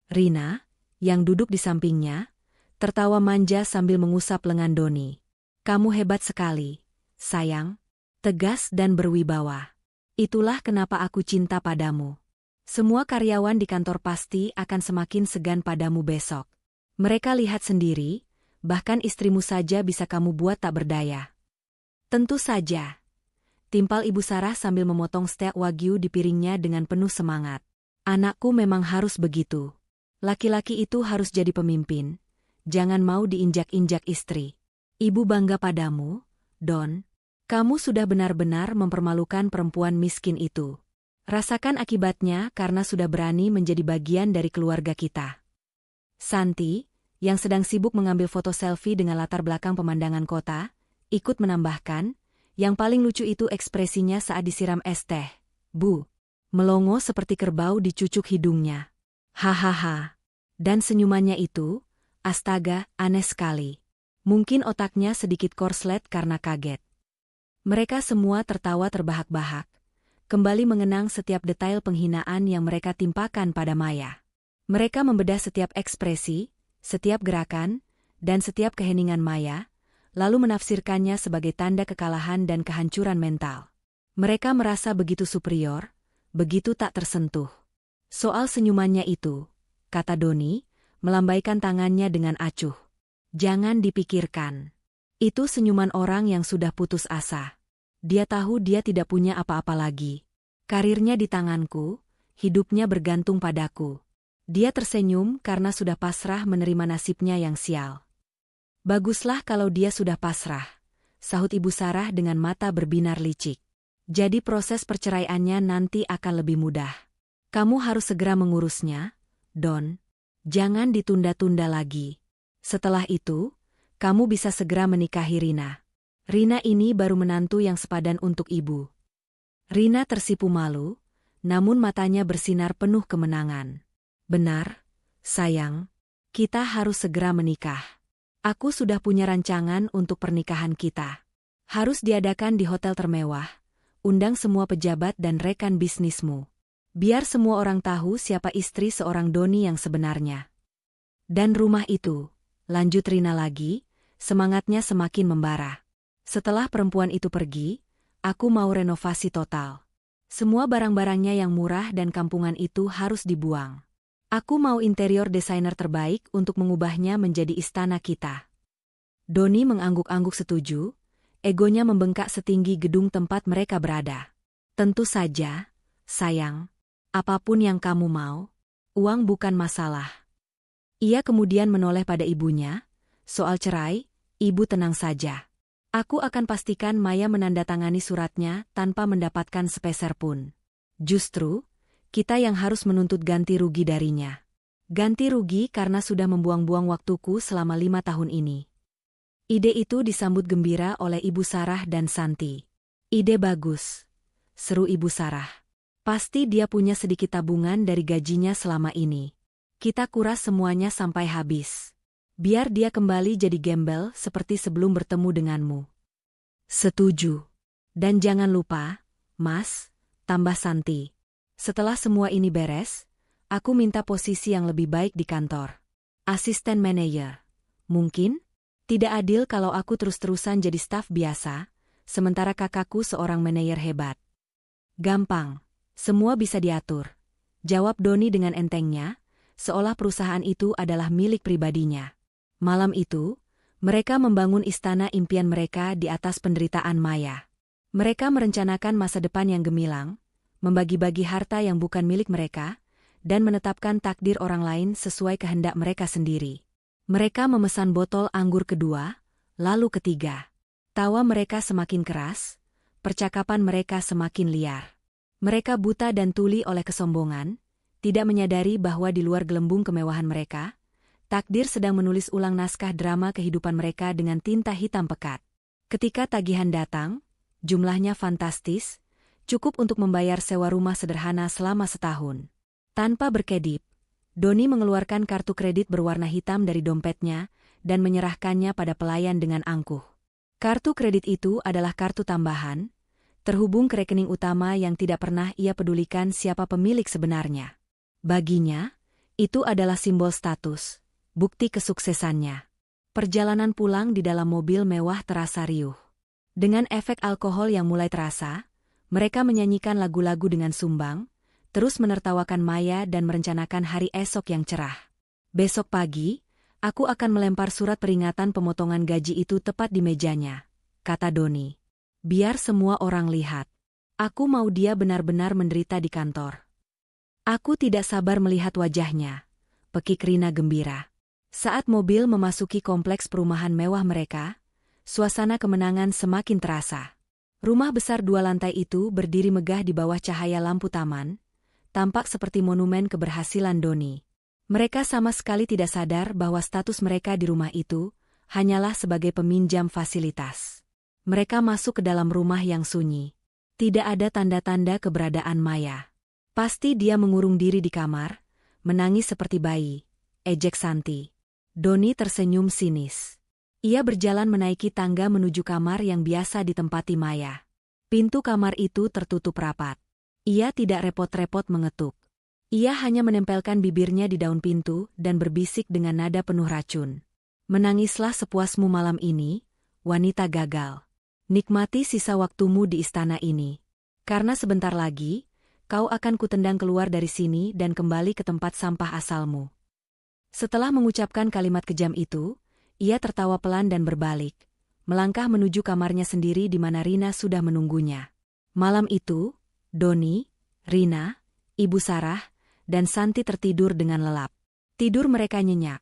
Rina, yang duduk di sampingnya, tertawa manja sambil mengusap lengan Doni. Kamu hebat sekali, sayang, tegas dan berwibawa. Itulah kenapa aku cinta padamu. Semua karyawan di kantor pasti akan semakin segan padamu besok. Mereka lihat sendiri, bahkan istrimu saja bisa kamu buat tak berdaya. Tentu saja. Timpal Ibu Sarah sambil memotong steak wagyu di piringnya dengan penuh semangat. Anakku memang harus begitu. Laki-laki itu harus jadi pemimpin. Jangan mau diinjak-injak istri. Ibu bangga padamu, Don. Kamu sudah benar-benar mempermalukan perempuan miskin itu. Rasakan akibatnya karena sudah berani menjadi bagian dari keluarga kita. Santi, yang sedang sibuk mengambil foto selfie dengan latar belakang pemandangan kota, ikut menambahkan, yang paling lucu itu ekspresinya saat disiram es teh. Bu, melongo seperti kerbau dicucuk hidungnya. Hahaha. Dan senyumannya itu, astaga, aneh sekali. Mungkin otaknya sedikit korslet karena kaget. Mereka semua tertawa terbahak-bahak, kembali mengenang setiap detail penghinaan yang mereka timpakan pada Maya. Mereka membedah setiap ekspresi, setiap gerakan, dan setiap keheningan Maya, lalu menafsirkannya sebagai tanda kekalahan dan kehancuran mental. Mereka merasa begitu superior, begitu tak tersentuh. Soal senyumannya itu, kata Doni, melambaikan tangannya dengan acuh. Jangan dipikirkan. Itu senyuman orang yang sudah putus asa. Dia tahu dia tidak punya apa-apa lagi. Karirnya di tanganku, hidupnya bergantung padaku. Dia tersenyum karena sudah pasrah menerima nasibnya yang sial. Baguslah kalau dia sudah pasrah, sahut Ibu Sarah dengan mata berbinar licik. Jadi proses perceraiannya nanti akan lebih mudah. Kamu harus segera mengurusnya, Don. Jangan ditunda-tunda lagi. Setelah itu, kamu bisa segera menikahi Rina. Rina ini baru menantu yang sepadan untuk ibu. Rina tersipu malu, namun matanya bersinar penuh kemenangan. Benar, sayang. Kita harus segera menikah. Aku sudah punya rancangan untuk pernikahan kita. Harus diadakan di hotel termewah. Undang semua pejabat dan rekan bisnismu. Biar semua orang tahu siapa istri seorang Doni yang sebenarnya. Dan rumah itu, lanjut Rina lagi, semangatnya semakin membara. Setelah perempuan itu pergi, aku mau renovasi total. Semua barang-barangnya yang murah dan kampungan itu harus dibuang. Aku mau interior desainer terbaik untuk mengubahnya menjadi istana kita. Doni mengangguk-angguk setuju, egonya membengkak setinggi gedung tempat mereka berada. Tentu saja, sayang. Apapun yang kamu mau, uang bukan masalah. Ia kemudian menoleh pada ibunya, soal cerai, ibu tenang saja. Aku akan pastikan Maya menandatangani suratnya tanpa mendapatkan sepeser pun. Justru, kita yang harus menuntut ganti rugi darinya. Ganti rugi karena sudah membuang-buang waktuku selama 5 tahun ini. Ide itu disambut gembira oleh Ibu Sarah dan Santi. Ide bagus, seru Ibu Sarah. Pasti dia punya sedikit tabungan dari gajinya selama ini. Kita kuras semuanya sampai habis. Biar dia kembali jadi gembel seperti sebelum bertemu denganmu. Setuju. Dan jangan lupa, Mas, tambah Santi. Setelah semua ini beres, aku minta posisi yang lebih baik di kantor. Asisten manajer. Mungkin? Tidak adil kalau aku terus-terusan jadi staf biasa, sementara kakakku seorang manajer hebat. Gampang. Semua bisa diatur. Jawab Doni dengan entengnya, seolah perusahaan itu adalah milik pribadinya. Malam itu, mereka membangun istana impian mereka di atas penderitaan Maya. Mereka merencanakan masa depan yang gemilang, membagi-bagi harta yang bukan milik mereka, dan menetapkan takdir orang lain sesuai kehendak mereka sendiri. Mereka memesan botol anggur kedua, lalu ketiga. Tawa mereka semakin keras, percakapan mereka semakin liar. Mereka buta dan tuli oleh kesombongan, tidak menyadari bahwa di luar gelembung kemewahan mereka, takdir sedang menulis ulang naskah drama kehidupan mereka dengan tinta hitam pekat. Ketika tagihan datang, jumlahnya fantastis, cukup untuk membayar sewa rumah sederhana selama setahun. Tanpa berkedip, Doni mengeluarkan kartu kredit berwarna hitam dari dompetnya dan menyerahkannya pada pelayan dengan angkuh. Kartu kredit itu adalah kartu tambahan, terhubung ke rekening utama yang tidak pernah ia pedulikan siapa pemilik sebenarnya. Baginya, itu adalah simbol status, bukti kesuksesannya. Perjalanan pulang di dalam mobil mewah terasa riuh. Dengan efek alkohol yang mulai terasa, mereka menyanyikan lagu-lagu dengan sumbang, terus menertawakan Maya dan merencanakan hari esok yang cerah. Besok pagi, aku akan melempar surat peringatan pemotongan gaji itu tepat di mejanya, kata Doni. Biar semua orang lihat. Aku mau dia benar-benar menderita di kantor. Aku tidak sabar melihat wajahnya, pekik Rina gembira. Saat mobil memasuki kompleks perumahan mewah mereka, suasana kemenangan semakin terasa. Rumah besar 2 lantai itu berdiri megah di bawah cahaya lampu taman, tampak seperti monumen keberhasilan Doni. Mereka sama sekali tidak sadar bahwa status mereka di rumah itu hanyalah sebagai peminjam fasilitas. Mereka masuk ke dalam rumah yang sunyi. Tidak ada tanda-tanda keberadaan Maya. Pasti dia mengurung diri di kamar, menangis seperti bayi, ejek Santi. Doni tersenyum sinis. Ia berjalan menaiki tangga menuju kamar yang biasa ditempati Maya. Pintu kamar itu tertutup rapat. Ia tidak repot-repot mengetuk. Ia hanya menempelkan bibirnya di daun pintu dan berbisik dengan nada penuh racun. Menangislah sepuasmu malam ini, wanita gagal. Nikmati sisa waktumu di istana ini. Karena sebentar lagi, kau akan kutendang keluar dari sini dan kembali ke tempat sampah asalmu. Setelah mengucapkan kalimat kejam itu, ia tertawa pelan dan berbalik, melangkah menuju kamarnya sendiri di mana Rina sudah menunggunya. Malam itu, Doni, Rina, Ibu Sarah, dan Santi tertidur dengan lelap. Tidur mereka nyenyak,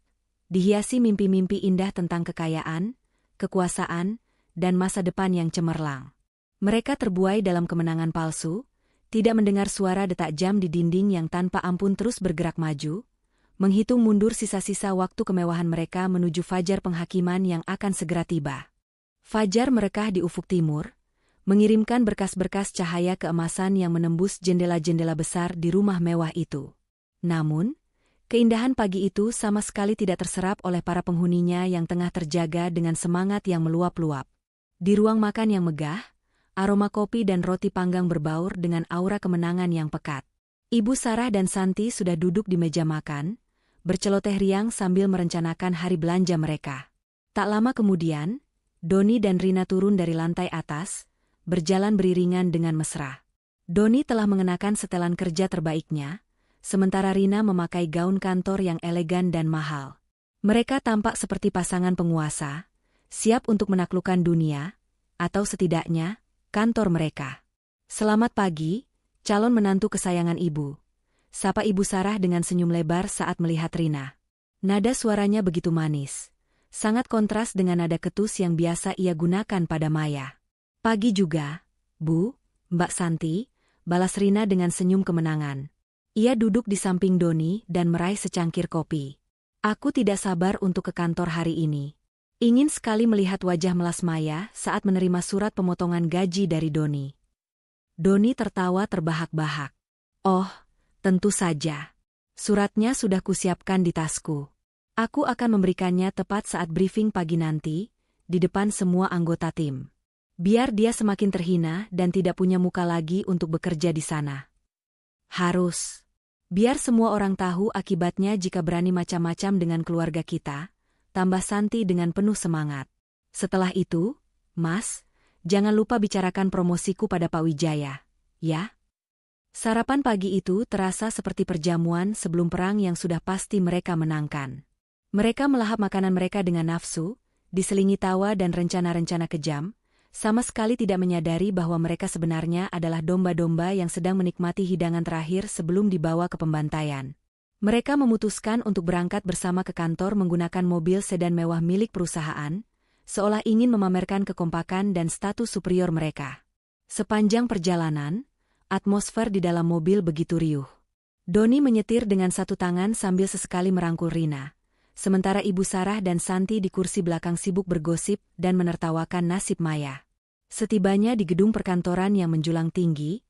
dihiasi mimpi-mimpi indah tentang kekayaan, kekuasaan, dan masa depan yang cemerlang. Mereka terbuai dalam kemenangan palsu, tidak mendengar suara detak jam di dinding yang tanpa ampun terus bergerak maju, menghitung mundur sisa-sisa waktu kemewahan mereka menuju fajar penghakiman yang akan segera tiba. Fajar merekah di ufuk timur, mengirimkan berkas-berkas cahaya keemasan yang menembus jendela-jendela besar di rumah mewah itu. Namun, keindahan pagi itu sama sekali tidak terserap oleh para penghuninya yang tengah terjaga dengan semangat yang meluap-luap. Di ruang makan yang megah, aroma kopi dan roti panggang berbaur dengan aura kemenangan yang pekat. Ibu Sarah dan Santi sudah duduk di meja makan, berceloteh riang sambil merencanakan hari belanja mereka. Tak lama kemudian, Doni dan Rina turun dari lantai atas, berjalan beriringan dengan mesra. Doni telah mengenakan setelan kerja terbaiknya, sementara Rina memakai gaun kantor yang elegan dan mahal. Mereka tampak seperti pasangan penguasa, siap untuk menaklukkan dunia, atau setidaknya, kantor mereka. Selamat pagi, calon menantu kesayangan ibu. Sapa Ibu Sarah dengan senyum lebar saat melihat Rina. Nada suaranya begitu manis, sangat kontras dengan nada ketus yang biasa ia gunakan pada Maya. Pagi juga, Bu, Mbak Santi, balas Rina dengan senyum kemenangan. Ia duduk di samping Doni dan meraih secangkir kopi. Aku tidak sabar untuk ke kantor hari ini. Ingin sekali melihat wajah melas Maya saat menerima surat pemotongan gaji dari Doni. Doni tertawa terbahak-bahak. Oh, tentu saja. Suratnya sudah kusiapkan di tasku. Aku akan memberikannya tepat saat briefing pagi nanti, di depan semua anggota tim. Biar dia semakin terhina dan tidak punya muka lagi untuk bekerja di sana. Harus. Biar semua orang tahu akibatnya jika berani macam-macam dengan keluarga kita, tambah Santi dengan penuh semangat. Setelah itu, Mas, jangan lupa bicarakan promosiku pada Pak Wijaya, ya? Sarapan pagi itu terasa seperti perjamuan sebelum perang yang sudah pasti mereka menangkan. Mereka melahap makanan mereka dengan nafsu, diselingi tawa dan rencana-rencana kejam, sama sekali tidak menyadari bahwa mereka sebenarnya adalah domba-domba yang sedang menikmati hidangan terakhir sebelum dibawa ke pembantaian. Mereka memutuskan untuk berangkat bersama ke kantor menggunakan mobil sedan mewah milik perusahaan, seolah ingin memamerkan kekompakan dan status superior mereka. Sepanjang perjalanan, atmosfer di dalam mobil begitu riuh. Doni menyetir dengan satu tangan sambil sesekali merangkul Rina, sementara Ibu Sarah dan Santi di kursi belakang sibuk bergosip dan menertawakan nasib Maya. Setibanya di gedung perkantoran yang menjulang tinggi,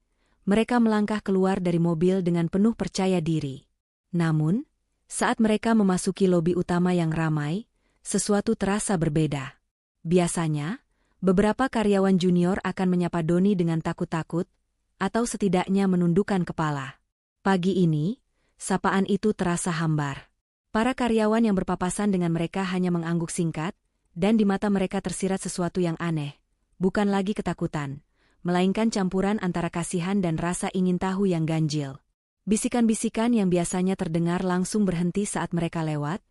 mereka melangkah keluar dari mobil dengan penuh percaya diri. Namun, saat mereka memasuki lobi utama yang ramai, sesuatu terasa berbeda. Biasanya, beberapa karyawan junior akan menyapa Doni dengan takut-takut, atau setidaknya menundukkan kepala. Pagi ini, sapaan itu terasa hambar. Para karyawan yang berpapasan dengan mereka hanya mengangguk singkat, dan di mata mereka tersirat sesuatu yang aneh, bukan lagi ketakutan, melainkan campuran antara kasihan dan rasa ingin tahu yang ganjil. Bisikan-bisikan yang biasanya terdengar langsung berhenti saat mereka lewat,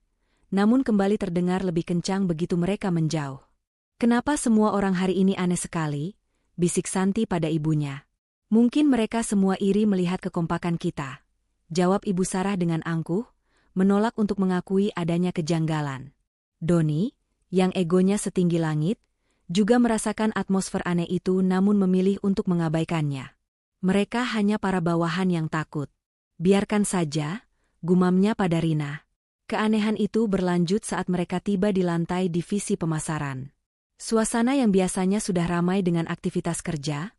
namun kembali terdengar lebih kencang begitu mereka menjauh. Kenapa semua orang hari ini aneh sekali? Bisik Santi pada ibunya. Mungkin mereka semua iri melihat kekompakan kita. Jawab Ibu Sarah dengan angkuh, menolak untuk mengakui adanya kejanggalan. Doni, yang egonya setinggi langit, juga merasakan atmosfer aneh itu namun memilih untuk mengabaikannya. Mereka hanya para bawahan yang takut. Biarkan saja, gumamnya pada Rina. Keanehan itu berlanjut saat mereka tiba di lantai divisi pemasaran. Suasana yang biasanya sudah ramai dengan aktivitas kerja,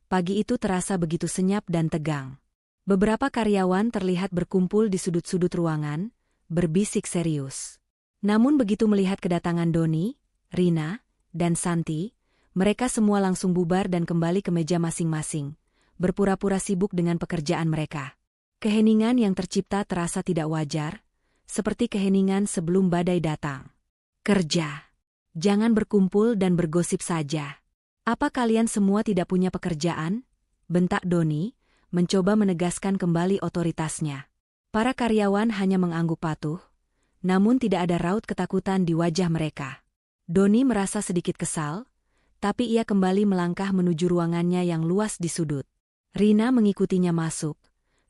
pagi itu terasa begitu senyap dan tegang. Beberapa karyawan terlihat berkumpul di sudut-sudut ruangan, berbisik serius. Namun begitu melihat kedatangan Doni, Rina, dan Santi, mereka semua langsung bubar dan kembali ke meja masing-masing, berpura-pura sibuk dengan pekerjaan mereka. Keheningan yang tercipta terasa tidak wajar, seperti keheningan sebelum badai datang. Kerja. Jangan berkumpul dan bergosip saja. Apa kalian semua tidak punya pekerjaan? Bentak Doni, mencoba menegaskan kembali otoritasnya. Para karyawan hanya mengangguk patuh, namun tidak ada raut ketakutan di wajah mereka. Doni merasa sedikit kesal, tapi ia kembali melangkah menuju ruangannya yang luas di sudut. Rina mengikutinya masuk,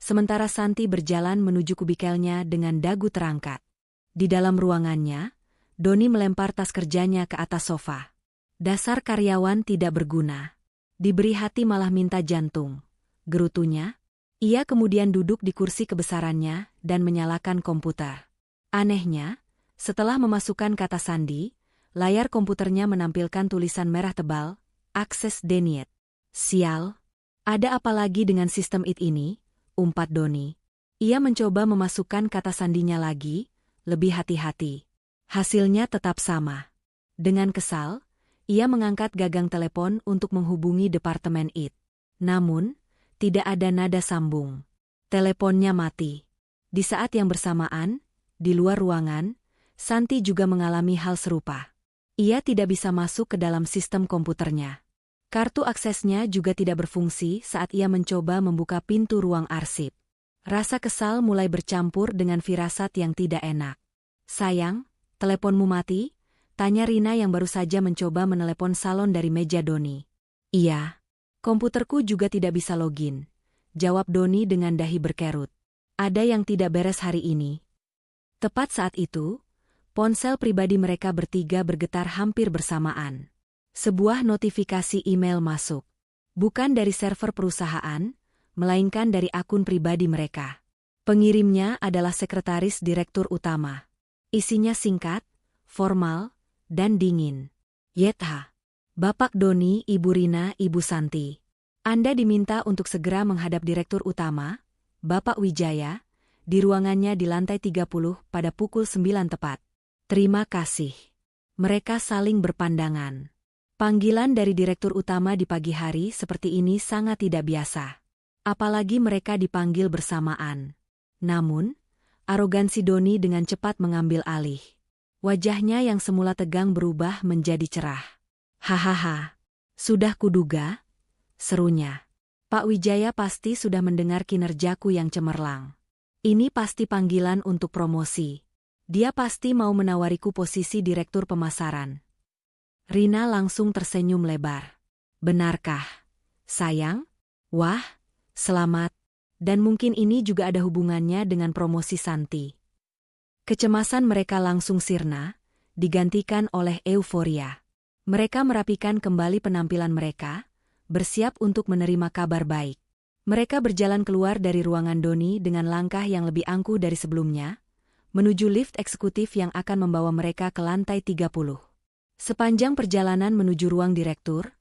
sementara Santi berjalan menuju kubikelnya dengan dagu terangkat. Di dalam ruangannya, Doni melempar tas kerjanya ke atas sofa. Dasar karyawan tidak berguna. Diberi hati malah minta jantung, gerutunya. Ia kemudian duduk di kursi kebesarannya dan menyalakan komputer. Anehnya, setelah memasukkan kata sandi, layar komputernya menampilkan tulisan merah tebal, akses denied. Sial, ada apa lagi dengan sistem IT ini? Umpat Doni. Ia mencoba memasukkan kata sandinya lagi, lebih hati-hati. Hasilnya tetap sama. Dengan kesal, ia mengangkat gagang telepon untuk menghubungi Departemen IT. Namun, tidak ada nada sambung. Teleponnya mati. Di saat yang bersamaan, di luar ruangan, Santi juga mengalami hal serupa. Ia tidak bisa masuk ke dalam sistem komputernya. Kartu aksesnya juga tidak berfungsi saat ia mencoba membuka pintu ruang arsip. Rasa kesal mulai bercampur dengan firasat yang tidak enak. Sayang, teleponmu mati? Tanya Rina yang baru saja mencoba menelepon salon dari meja Doni. Iya. Komputerku juga tidak bisa login. Jawab Doni dengan dahi berkerut. Ada yang tidak beres hari ini. Tepat saat itu, ponsel pribadi mereka bertiga bergetar hampir bersamaan. Sebuah notifikasi email masuk. Bukan dari server perusahaan, melainkan dari akun pribadi mereka. Pengirimnya adalah sekretaris direktur utama. Isinya singkat, formal, dan dingin. Yetha. Bapak Doni, Ibu Rina, Ibu Santi. Anda diminta untuk segera menghadap direktur utama, Bapak Wijaya, di ruangannya di lantai 30 pada pukul 9 tepat. Terima kasih. Mereka saling berpandangan. Panggilan dari direktur utama di pagi hari seperti ini sangat tidak biasa. Apalagi mereka dipanggil bersamaan. Namun, arogansi Doni dengan cepat mengambil alih. Wajahnya yang semula tegang berubah menjadi cerah. Hahaha, sudah kuduga, serunya. Pak Wijaya pasti sudah mendengar kinerjaku yang cemerlang. Ini pasti panggilan untuk promosi. Dia pasti mau menawariku posisi direktur pemasaran. Rina langsung tersenyum lebar. Benarkah, sayang? Wah, selamat. Dan mungkin ini juga ada hubungannya dengan promosi Santi. Kecemasan mereka langsung sirna, digantikan oleh euforia. Mereka merapikan kembali penampilan mereka, bersiap untuk menerima kabar baik. Mereka berjalan keluar dari ruangan Doni dengan langkah yang lebih angkuh dari sebelumnya, menuju lift eksekutif yang akan membawa mereka ke lantai 30. Sepanjang perjalanan menuju ruang direktur,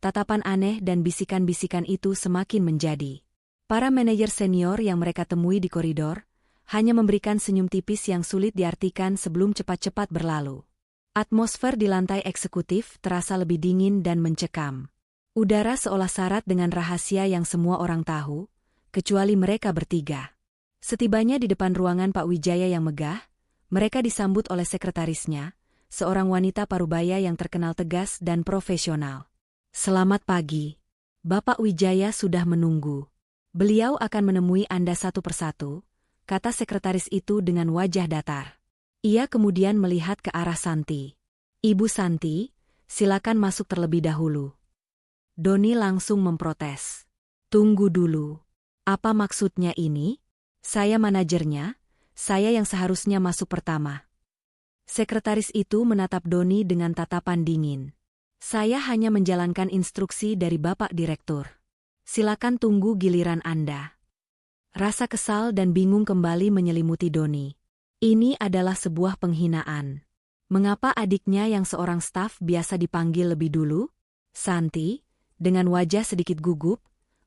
tatapan aneh dan bisikan-bisikan itu semakin menjadi. Para manajer senior yang mereka temui di koridor, hanya memberikan senyum tipis yang sulit diartikan sebelum cepat-cepat berlalu. Atmosfer di lantai eksekutif terasa lebih dingin dan mencekam. Udara seolah syarat dengan rahasia yang semua orang tahu, kecuali mereka bertiga. Setibanya di depan ruangan Pak Wijaya yang megah, mereka disambut oleh sekretarisnya, seorang wanita parubaya yang terkenal tegas dan profesional. Selamat pagi. Bapak Wijaya sudah menunggu. Beliau akan menemui Anda satu persatu, kata sekretaris itu dengan wajah datar. Ia kemudian melihat ke arah Santi. Ibu Santi, silakan masuk terlebih dahulu. Doni langsung memprotes. Tunggu dulu. Apa maksudnya ini? Saya manajernya, saya yang seharusnya masuk pertama. Sekretaris itu menatap Doni dengan tatapan dingin. Saya hanya menjalankan instruksi dari Bapak Direktur. Silakan tunggu giliran Anda. Rasa kesal dan bingung kembali menyelimuti Doni. Ini adalah sebuah penghinaan. Mengapa adiknya yang seorang staf biasa dipanggil lebih dulu? Santi, dengan wajah sedikit gugup,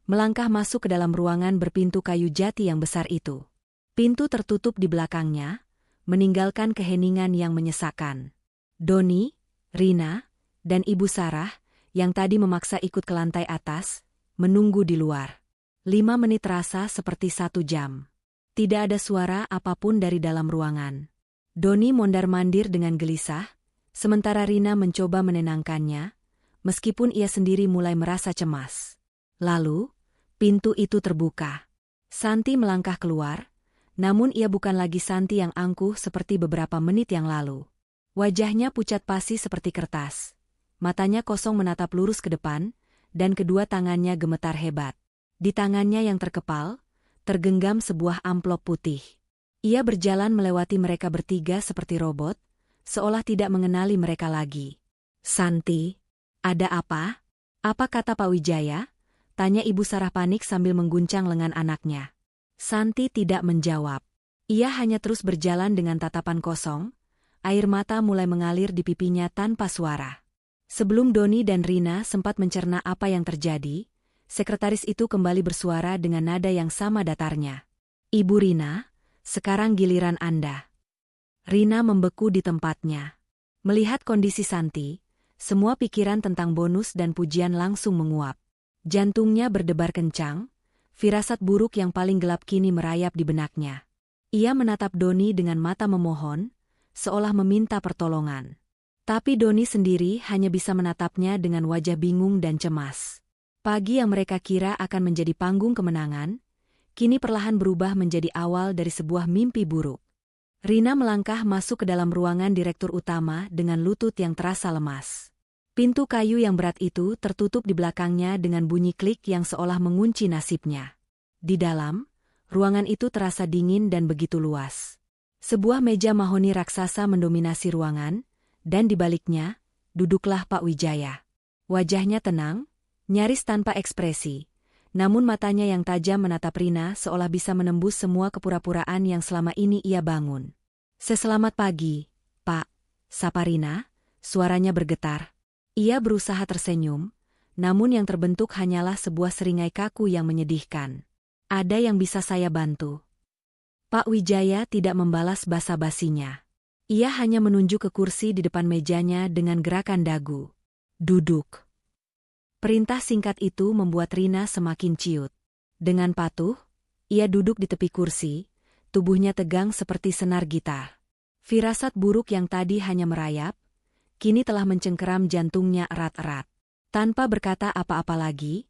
melangkah masuk ke dalam ruangan berpintu kayu jati yang besar itu. Pintu tertutup di belakangnya, meninggalkan keheningan yang menyesakkan. Doni, Rina, dan Ibu Sarah, yang tadi memaksa ikut ke lantai atas, menunggu di luar. 5 menit terasa seperti 1 jam. Tidak ada suara apapun dari dalam ruangan. Doni mondar-mandir dengan gelisah, sementara Rina mencoba menenangkannya, meskipun ia sendiri mulai merasa cemas. Lalu, pintu itu terbuka. Santi melangkah keluar, namun ia bukan lagi Santi yang angkuh seperti beberapa menit yang lalu. Wajahnya pucat pasi seperti kertas. Matanya kosong menatap lurus ke depan, dan kedua tangannya gemetar hebat. Di tangannya yang terkepal, tergenggam sebuah amplop putih. Ia berjalan melewati mereka bertiga seperti robot, seolah tidak mengenali mereka lagi. "Santi, ada apa?" "Apa kata Pak Wijaya?" tanya Ibu Sarah panik sambil mengguncang lengan anaknya. Santi tidak menjawab. Ia hanya terus berjalan dengan tatapan kosong, air mata mulai mengalir di pipinya tanpa suara. Sebelum Doni dan Rina sempat mencerna apa yang terjadi, sekretaris itu kembali bersuara dengan nada yang sama datarnya. "Ibu Rina, sekarang giliran Anda." Rina membeku di tempatnya. Melihat kondisi Santi, semua pikiran tentang bonus dan pujian langsung menguap. Jantungnya berdebar kencang, firasat buruk yang paling gelap kini merayap di benaknya. Ia menatap Doni dengan mata memohon, seolah meminta pertolongan. Tapi Doni sendiri hanya bisa menatapnya dengan wajah bingung dan cemas. Pagi yang mereka kira akan menjadi panggung kemenangan, kini perlahan berubah menjadi awal dari sebuah mimpi buruk. Rina melangkah masuk ke dalam ruangan direktur utama dengan lutut yang terasa lemas. Pintu kayu yang berat itu tertutup di belakangnya dengan bunyi klik yang seolah mengunci nasibnya. Di dalam, ruangan itu terasa dingin dan begitu luas. Sebuah meja mahoni raksasa mendominasi ruangan, dan di baliknya, duduklah Pak Wijaya. Wajahnya tenang, nyaris tanpa ekspresi, namun matanya yang tajam menatap Rina seolah bisa menembus semua kepura-puraan yang selama ini ia bangun. "Selamat pagi, Pak," sapa Rina, suaranya bergetar. Ia berusaha tersenyum, namun yang terbentuk hanyalah sebuah seringai kaku yang menyedihkan. "Ada yang bisa saya bantu?" Pak Wijaya tidak membalas basa-basinya. Ia hanya menunjuk ke kursi di depan mejanya dengan gerakan dagu. "Duduk." Perintah singkat itu membuat Rina semakin ciut. Dengan patuh, ia duduk di tepi kursi, tubuhnya tegang seperti senar gitar. Firasat buruk yang tadi hanya merayap, kini telah mencengkeram jantungnya erat-erat. Tanpa berkata apa-apa lagi,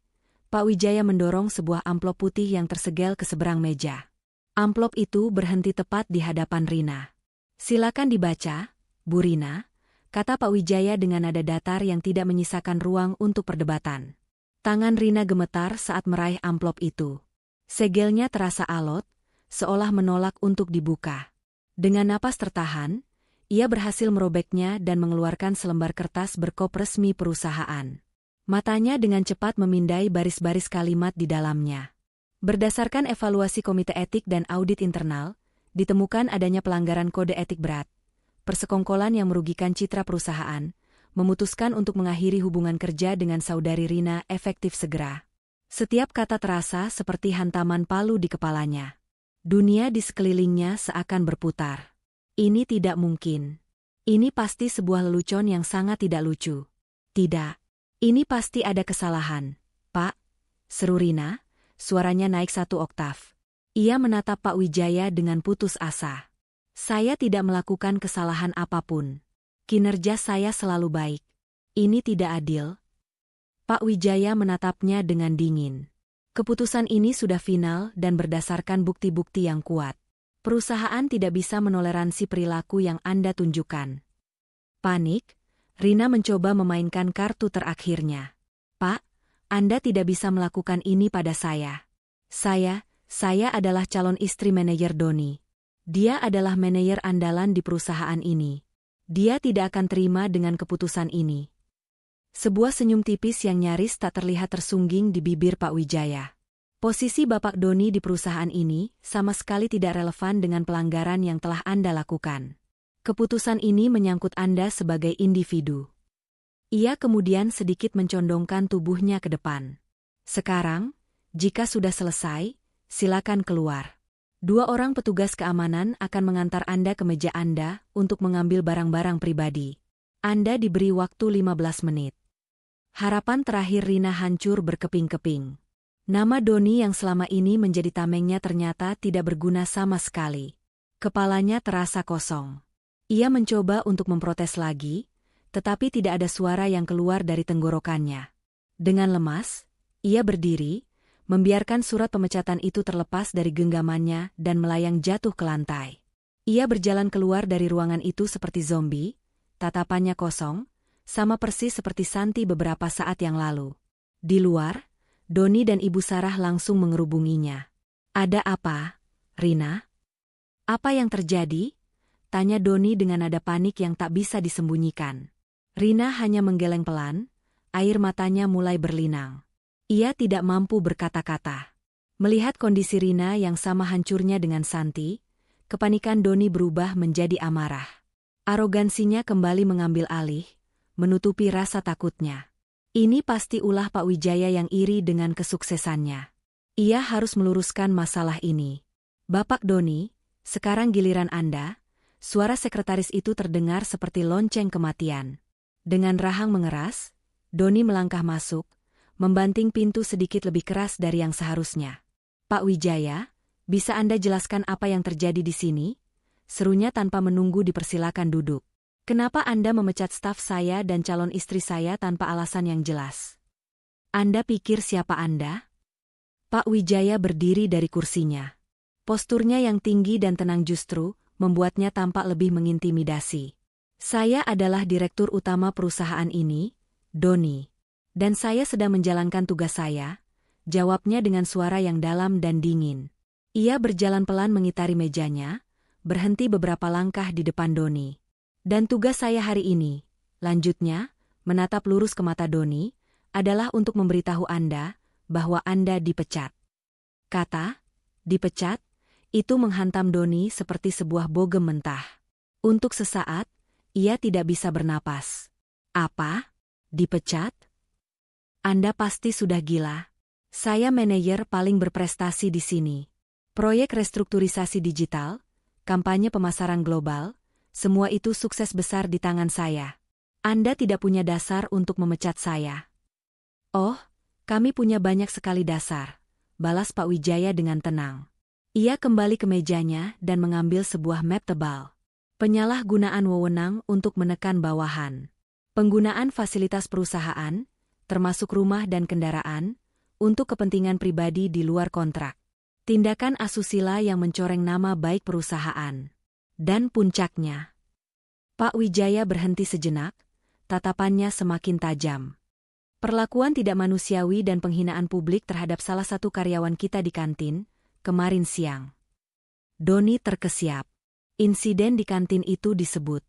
Pak Wijaya mendorong sebuah amplop putih yang tersegel ke seberang meja. Amplop itu berhenti tepat di hadapan Rina. "Silakan dibaca, Bu Rina," kata Pak Wijaya dengan nada datar yang tidak menyisakan ruang untuk perdebatan. Tangan Rina gemetar saat meraih amplop itu. Segelnya terasa alot, seolah menolak untuk dibuka. Dengan napas tertahan, ia berhasil merobeknya dan mengeluarkan selembar kertas berkop resmi perusahaan. Matanya dengan cepat memindai baris-baris kalimat di dalamnya. Berdasarkan evaluasi Komite Etik dan Audit Internal, ditemukan adanya pelanggaran kode etik berat, persekongkolan yang merugikan citra perusahaan, memutuskan untuk mengakhiri hubungan kerja dengan saudari Rina efektif segera. Setiap kata terasa seperti hantaman palu di kepalanya. Dunia di sekelilingnya seakan berputar. Ini tidak mungkin. Ini pasti sebuah lelucon yang sangat tidak lucu. Tidak. Ini pasti ada kesalahan, Pak, seru Rina. Suaranya naik 1 oktav. Ia menatap Pak Wijaya dengan putus asa. "Saya tidak melakukan kesalahan apapun. Kinerja saya selalu baik. Ini tidak adil." Pak Wijaya menatapnya dengan dingin. "Keputusan ini sudah final dan berdasarkan bukti-bukti yang kuat. Perusahaan tidak bisa menoleransi perilaku yang Anda tunjukkan." Panik, Rina mencoba memainkan kartu terakhirnya. "Pak, Anda tidak bisa melakukan ini pada saya. Saya adalah calon istri manajer Doni. Dia adalah manajer andalan di perusahaan ini. Dia tidak akan terima dengan keputusan ini." Sebuah senyum tipis yang nyaris tak terlihat tersungging di bibir Pak Wijaya. Posisi Bapak Doni di perusahaan ini sama sekali tidak relevan dengan pelanggaran yang telah Anda lakukan. Keputusan ini menyangkut Anda sebagai individu. Ia kemudian sedikit mencondongkan tubuhnya ke depan. "Sekarang, jika sudah selesai, silakan keluar. 2 orang petugas keamanan akan mengantar Anda ke meja Anda untuk mengambil barang-barang pribadi. Anda diberi waktu 15 menit. Harapan terakhir Rina hancur berkeping-keping. Nama Doni yang selama ini menjadi tamengnya ternyata tidak berguna sama sekali. Kepalanya terasa kosong. Ia mencoba untuk memprotes lagi, tetapi tidak ada suara yang keluar dari tenggorokannya. Dengan lemas, ia berdiri, membiarkan surat pemecatan itu terlepas dari genggamannya dan melayang jatuh ke lantai. Ia berjalan keluar dari ruangan itu seperti zombie, tatapannya kosong, sama persis seperti Santi beberapa saat yang lalu. Di luar, Doni dan Ibu Sarah langsung mengerubunginya. "Ada apa, Rina? Apa yang terjadi?" tanya Doni dengan nada panik yang tak bisa disembunyikan. Rina hanya menggeleng pelan, air matanya mulai berlinang. Ia tidak mampu berkata-kata. Melihat kondisi Rina yang sama hancurnya dengan Santi, kepanikan Doni berubah menjadi amarah. Arogansinya kembali mengambil alih, menutupi rasa takutnya. Ini pasti ulah Pak Wijaya yang iri dengan kesuksesannya. Ia harus meluruskan masalah ini. "Bapak Doni, sekarang giliran Anda." Suara sekretaris itu terdengar seperti lonceng kematian. Dengan rahang mengeras, Doni melangkah masuk, membanting pintu sedikit lebih keras dari yang seharusnya. "Pak Wijaya, bisa Anda jelaskan apa yang terjadi di sini?" serunya tanpa menunggu dipersilakan duduk. "Kenapa Anda memecat staf saya dan calon istri saya tanpa alasan yang jelas? Anda pikir siapa Anda?" Pak Wijaya berdiri dari kursinya. Posturnya yang tinggi dan tenang justru membuatnya tampak lebih mengintimidasi. "Saya adalah direktur utama perusahaan ini, Doni. Dan saya sedang menjalankan tugas saya," jawabnya dengan suara yang dalam dan dingin. Ia berjalan pelan mengitari mejanya, berhenti beberapa langkah di depan Doni. "Dan tugas saya hari ini," lanjutnya, menatap lurus ke mata Doni, "adalah untuk memberitahu Anda bahwa Anda dipecat." Kata, "dipecat," itu menghantam Doni seperti sebuah bogem mentah. Untuk sesaat, ia tidak bisa bernapas. "Apa? Dipecat? Anda pasti sudah gila. Saya manajer paling berprestasi di sini. Proyek restrukturisasi digital, kampanye pemasaran global, semua itu sukses besar di tangan saya. Anda tidak punya dasar untuk memecat saya." "Oh, kami punya banyak sekali dasar," balas Pak Wijaya dengan tenang. Ia kembali ke mejanya dan mengambil sebuah map tebal. Penyalahgunaan wewenang untuk menekan bawahan. Penggunaan fasilitas perusahaan, termasuk rumah dan kendaraan, untuk kepentingan pribadi di luar kontrak. Tindakan asusila yang mencoreng nama baik perusahaan. Dan puncaknya. Pak Wijaya berhenti sejenak, tatapannya semakin tajam. "Perlakuan tidak manusiawi dan penghinaan publik terhadap salah satu karyawan kita di kantin, kemarin siang." Doni terkesiap. Insiden di kantin itu disebut.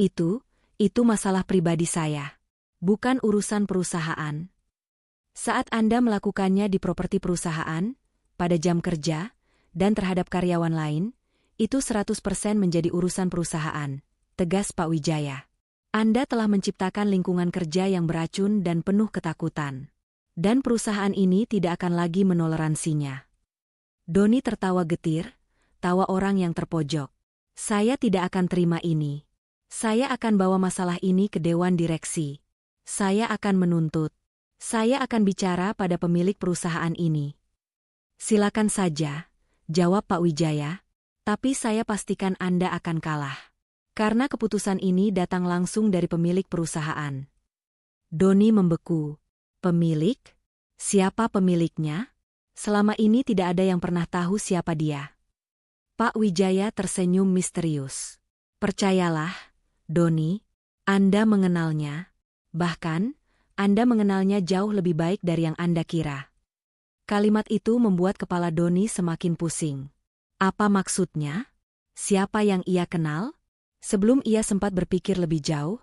Itu masalah pribadi saya. Bukan urusan perusahaan. Saat Anda melakukannya di properti perusahaan, pada jam kerja, dan terhadap karyawan lain, itu 100% menjadi urusan perusahaan, tegas Pak Wijaya. Anda telah menciptakan lingkungan kerja yang beracun dan penuh ketakutan. Dan perusahaan ini tidak akan lagi menoleransinya. Doni tertawa getir, tawa orang yang terpojok. "Saya tidak akan terima ini. Saya akan bawa masalah ini ke Dewan Direksi. Saya akan menuntut. Saya akan bicara pada pemilik perusahaan ini." "Silakan saja," jawab Pak Wijaya, "tapi saya pastikan Anda akan kalah. Karena keputusan ini datang langsung dari pemilik perusahaan." Doni membeku. "Pemilik? Siapa pemiliknya? Selama ini tidak ada yang pernah tahu siapa dia." Pak Wijaya tersenyum misterius. "Percayalah, Doni, Anda mengenalnya. Bahkan, Anda mengenalnya jauh lebih baik dari yang Anda kira." Kalimat itu membuat kepala Doni semakin pusing. Apa maksudnya? Siapa yang ia kenal? Sebelum ia sempat berpikir lebih jauh,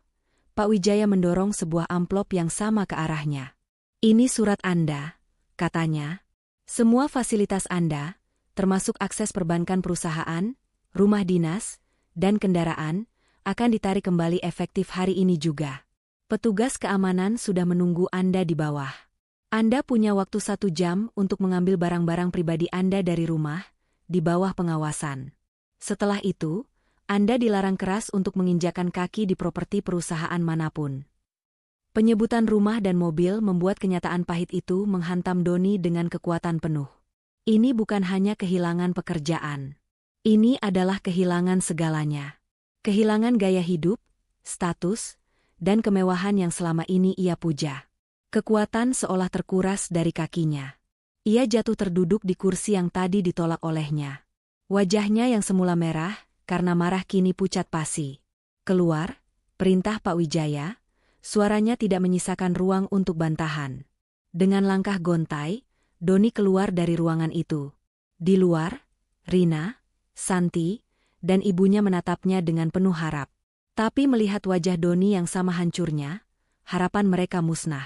Pak Wijaya mendorong sebuah amplop yang sama ke arahnya. "Ini surat Anda," katanya. "Semua fasilitas Anda, termasuk akses perbankan perusahaan, rumah dinas, dan kendaraan, akan ditarik kembali efektif hari ini juga. Petugas keamanan sudah menunggu Anda di bawah. Anda punya waktu 1 jam untuk mengambil barang-barang pribadi Anda dari rumah, di bawah pengawasan. Setelah itu, Anda dilarang keras untuk menginjakan kaki di properti perusahaan manapun." Penyebutan rumah dan mobil membuat kenyataan pahit itu menghantam Doni dengan kekuatan penuh. Ini bukan hanya kehilangan pekerjaan. Ini adalah kehilangan segalanya. Kehilangan gaya hidup, status, dan kemewahan yang selama ini ia puja. Kekuatan seolah terkuras dari kakinya. Ia jatuh terduduk di kursi yang tadi ditolak olehnya. Wajahnya yang semula merah, karena marah kini pucat pasi. Keluar, perintah Pak Wijaya, suaranya tidak menyisakan ruang untuk bantahan. Dengan langkah gontai, Doni keluar dari ruangan itu. Di luar, Rina, Santi, dan ibunya menatapnya dengan penuh harap. Tapi melihat wajah Doni yang sama hancurnya, harapan mereka musnah.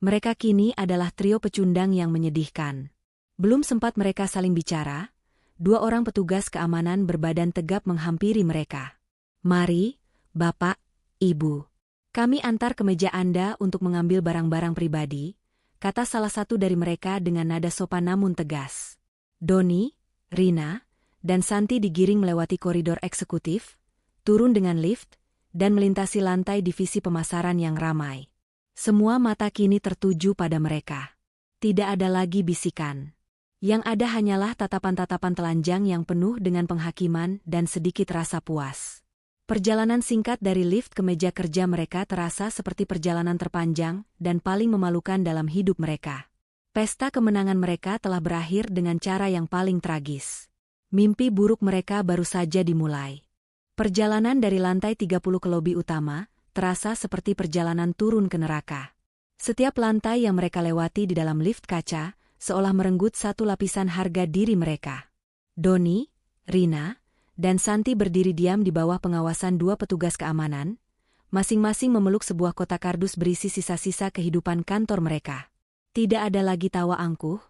Mereka kini adalah trio pecundang yang menyedihkan. Belum sempat mereka saling bicara, dua orang petugas keamanan berbadan tegap menghampiri mereka. "Mari, Bapak, Ibu. Kami antar ke meja Anda untuk mengambil barang-barang pribadi," kata salah satu dari mereka dengan nada sopan namun tegas. Doni, Rina, dan Santi digiring melewati koridor eksekutif, turun dengan lift, dan melintasi lantai divisi pemasaran yang ramai. Semua mata kini tertuju pada mereka. Tidak ada lagi bisikan. Yang ada hanyalah tatapan-tatapan telanjang yang penuh dengan penghakiman dan sedikit rasa puas. Perjalanan singkat dari lift ke meja kerja mereka terasa seperti perjalanan terpanjang dan paling memalukan dalam hidup mereka. Pesta kemenangan mereka telah berakhir dengan cara yang paling tragis. Mimpi buruk mereka baru saja dimulai. Perjalanan dari lantai 30 ke lobi utama terasa seperti perjalanan turun ke neraka. Setiap lantai yang mereka lewati di dalam lift kaca seolah merenggut satu lapisan harga diri mereka. Doni, Rina, dan Santi berdiri diam di bawah pengawasan dua petugas keamanan, masing-masing memeluk sebuah kotak kardus berisi sisa-sisa kehidupan kantor mereka. Tidak ada lagi tawa angkuh,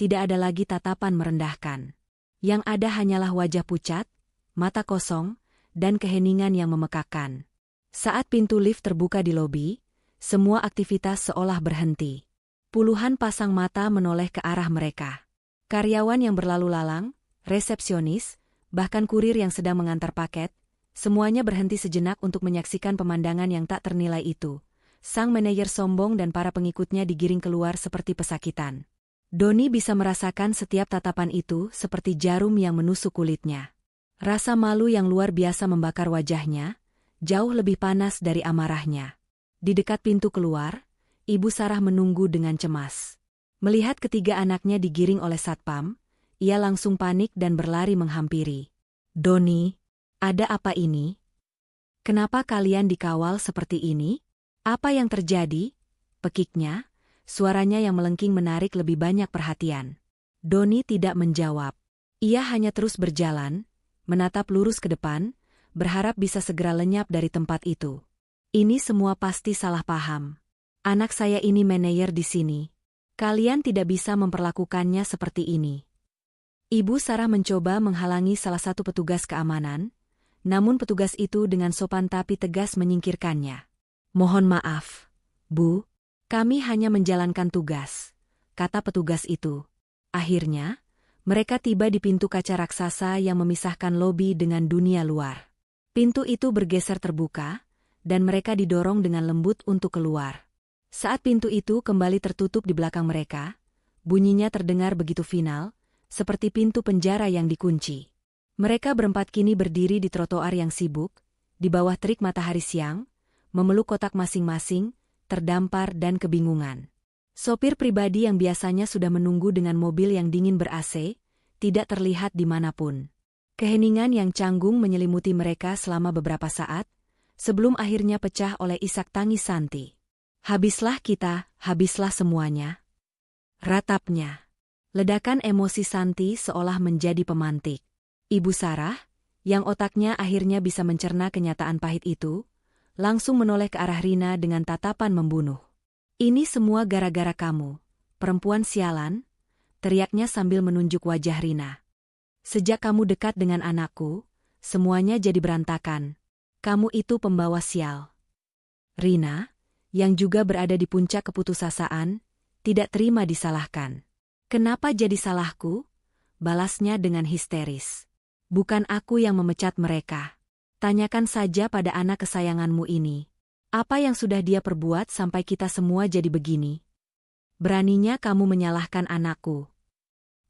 tidak ada lagi tatapan merendahkan. Yang ada hanyalah wajah pucat, mata kosong, dan keheningan yang memekakkan. Saat pintu lift terbuka di lobi, semua aktivitas seolah berhenti. Puluhan pasang mata menoleh ke arah mereka. Karyawan yang berlalu lalang, resepsionis, bahkan kurir yang sedang mengantar paket, semuanya berhenti sejenak untuk menyaksikan pemandangan yang tak ternilai itu. Sang manajer sombong dan para pengikutnya digiring keluar seperti pesakitan. Doni bisa merasakan setiap tatapan itu seperti jarum yang menusuk kulitnya. Rasa malu yang luar biasa membakar wajahnya, jauh lebih panas dari amarahnya. Di dekat pintu keluar, Ibu Sarah menunggu dengan cemas. Melihat ketiga anaknya digiring oleh satpam, ia langsung panik dan berlari menghampiri. "Doni, ada apa ini? Kenapa kalian dikawal seperti ini? Apa yang terjadi?" Pekiknya, suaranya yang melengking menarik lebih banyak perhatian. Doni tidak menjawab. Ia hanya terus berjalan, menatap lurus ke depan, berharap bisa segera lenyap dari tempat itu. Ini semua pasti salah paham. Anak saya ini manajer di sini. Kalian tidak bisa memperlakukannya seperti ini. Ibu Sarah mencoba menghalangi salah satu petugas keamanan, namun petugas itu dengan sopan tapi tegas menyingkirkannya. "Mohon maaf, Bu, kami hanya menjalankan tugas," kata petugas itu. Akhirnya, mereka tiba di pintu kaca raksasa yang memisahkan lobi dengan dunia luar. Pintu itu bergeser terbuka, dan mereka didorong dengan lembut untuk keluar. Saat pintu itu kembali tertutup di belakang mereka, bunyinya terdengar begitu final, seperti pintu penjara yang dikunci. Mereka berempat kini berdiri di trotoar yang sibuk, di bawah terik matahari siang, memeluk kotak masing-masing, terdampar dan kebingungan. Sopir pribadi yang biasanya sudah menunggu dengan mobil yang dingin ber-AC, tidak terlihat dimanapun. Keheningan yang canggung menyelimuti mereka selama beberapa saat, sebelum akhirnya pecah oleh isak tangis Santi. "Habislah kita, habislah semuanya," ratapnya. Ledakan emosi Santi seolah menjadi pemantik. Ibu Sarah, yang otaknya akhirnya bisa mencerna kenyataan pahit itu, langsung menoleh ke arah Rina dengan tatapan membunuh. "Ini semua gara-gara kamu, perempuan sialan," teriaknya sambil menunjuk wajah Rina. "Sejak kamu dekat dengan anakku, semuanya jadi berantakan. Kamu itu pembawa sial." Rina, yang juga berada di puncak keputusasaan, tidak terima disalahkan. "Kenapa jadi salahku?" balasnya dengan histeris. "Bukan aku yang memecat mereka. Tanyakan saja pada anak kesayanganmu ini. Apa yang sudah dia perbuat sampai kita semua jadi begini? Beraninya kamu menyalahkan anakku."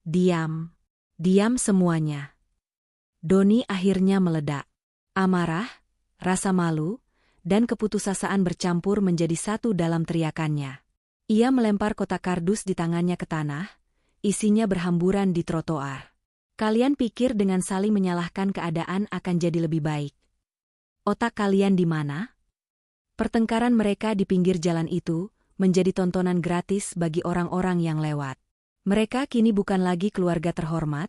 "Diam. Diam semuanya." Doni akhirnya meledak. Amarah, rasa malu, dan keputusasaan bercampur menjadi satu dalam teriakannya. Ia melempar kotak kardus di tangannya ke tanah, isinya berhamburan di trotoar. "Kalian pikir dengan saling menyalahkan keadaan akan jadi lebih baik? Otak kalian di mana? Pertengkaran mereka di pinggir jalan itu menjadi tontonan gratis bagi orang-orang yang lewat. Mereka kini bukan lagi keluarga terhormat,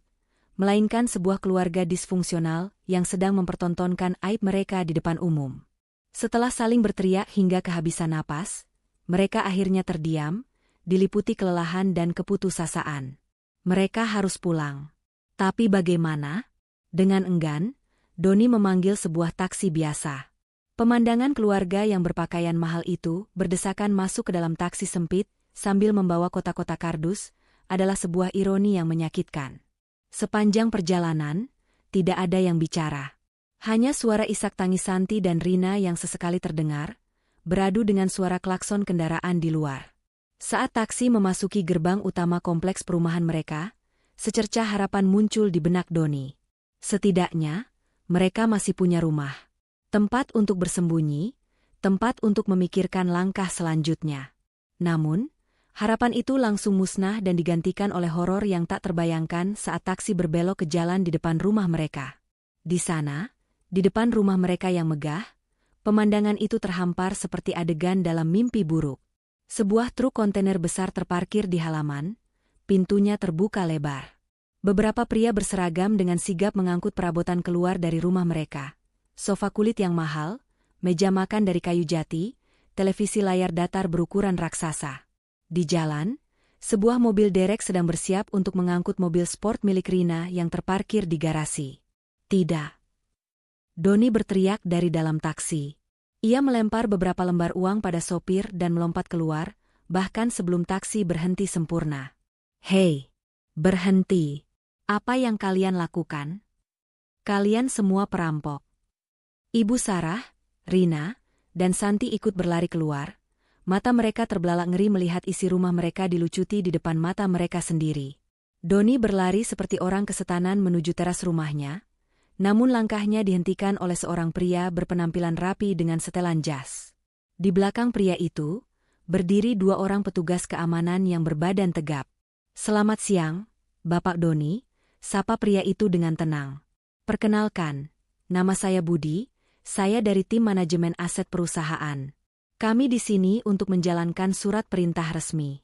melainkan sebuah keluarga disfungsional yang sedang mempertontonkan aib mereka di depan umum. Setelah saling berteriak hingga kehabisan napas, mereka akhirnya terdiam, diliputi kelelahan dan keputusasaan. Mereka harus pulang. Tapi bagaimana? Dengan enggan, Doni memanggil sebuah taksi biasa. Pemandangan keluarga yang berpakaian mahal itu berdesakan masuk ke dalam taksi sempit sambil membawa kotak-kotak kardus adalah sebuah ironi yang menyakitkan. Sepanjang perjalanan, tidak ada yang bicara. Hanya suara isak tangis Santi dan Rina yang sesekali terdengar, beradu dengan suara klakson kendaraan di luar. Saat taksi memasuki gerbang utama kompleks perumahan mereka, secercah harapan muncul di benak Doni. Setidaknya, mereka masih punya rumah. Tempat untuk bersembunyi, tempat untuk memikirkan langkah selanjutnya. Namun, harapan itu langsung musnah dan digantikan oleh horor yang tak terbayangkan saat taksi berbelok ke jalan di depan rumah mereka. Di sana, di depan rumah mereka yang megah, pemandangan itu terhampar seperti adegan dalam mimpi buruk. Sebuah truk kontainer besar terparkir di halaman, pintunya terbuka lebar. Beberapa pria berseragam dengan sigap mengangkut perabotan keluar dari rumah mereka. Sofa kulit yang mahal, meja makan dari kayu jati, televisi layar datar berukuran raksasa. Di jalan, sebuah mobil derek sedang bersiap untuk mengangkut mobil sport milik Rina yang terparkir di garasi. Tidak. Doni berteriak dari dalam taksi. Ia melempar beberapa lembar uang pada sopir dan melompat keluar, bahkan sebelum taksi berhenti sempurna. Hei, berhenti. Apa yang kalian lakukan? Kalian semua perampok. Ibu Sarah, Rina, dan Santi ikut berlari keluar. Mata mereka terbelalak ngeri melihat isi rumah mereka dilucuti di depan mata mereka sendiri. Doni berlari seperti orang kesetanan menuju teras rumahnya, namun langkahnya dihentikan oleh seorang pria berpenampilan rapi dengan setelan jas. Di belakang pria itu, berdiri dua orang petugas keamanan yang berbadan tegap. "Selamat siang, Bapak Doni," sapa pria itu dengan tenang. "Perkenalkan, nama saya Budi, saya dari tim manajemen aset perusahaan. Kami di sini untuk menjalankan surat perintah resmi."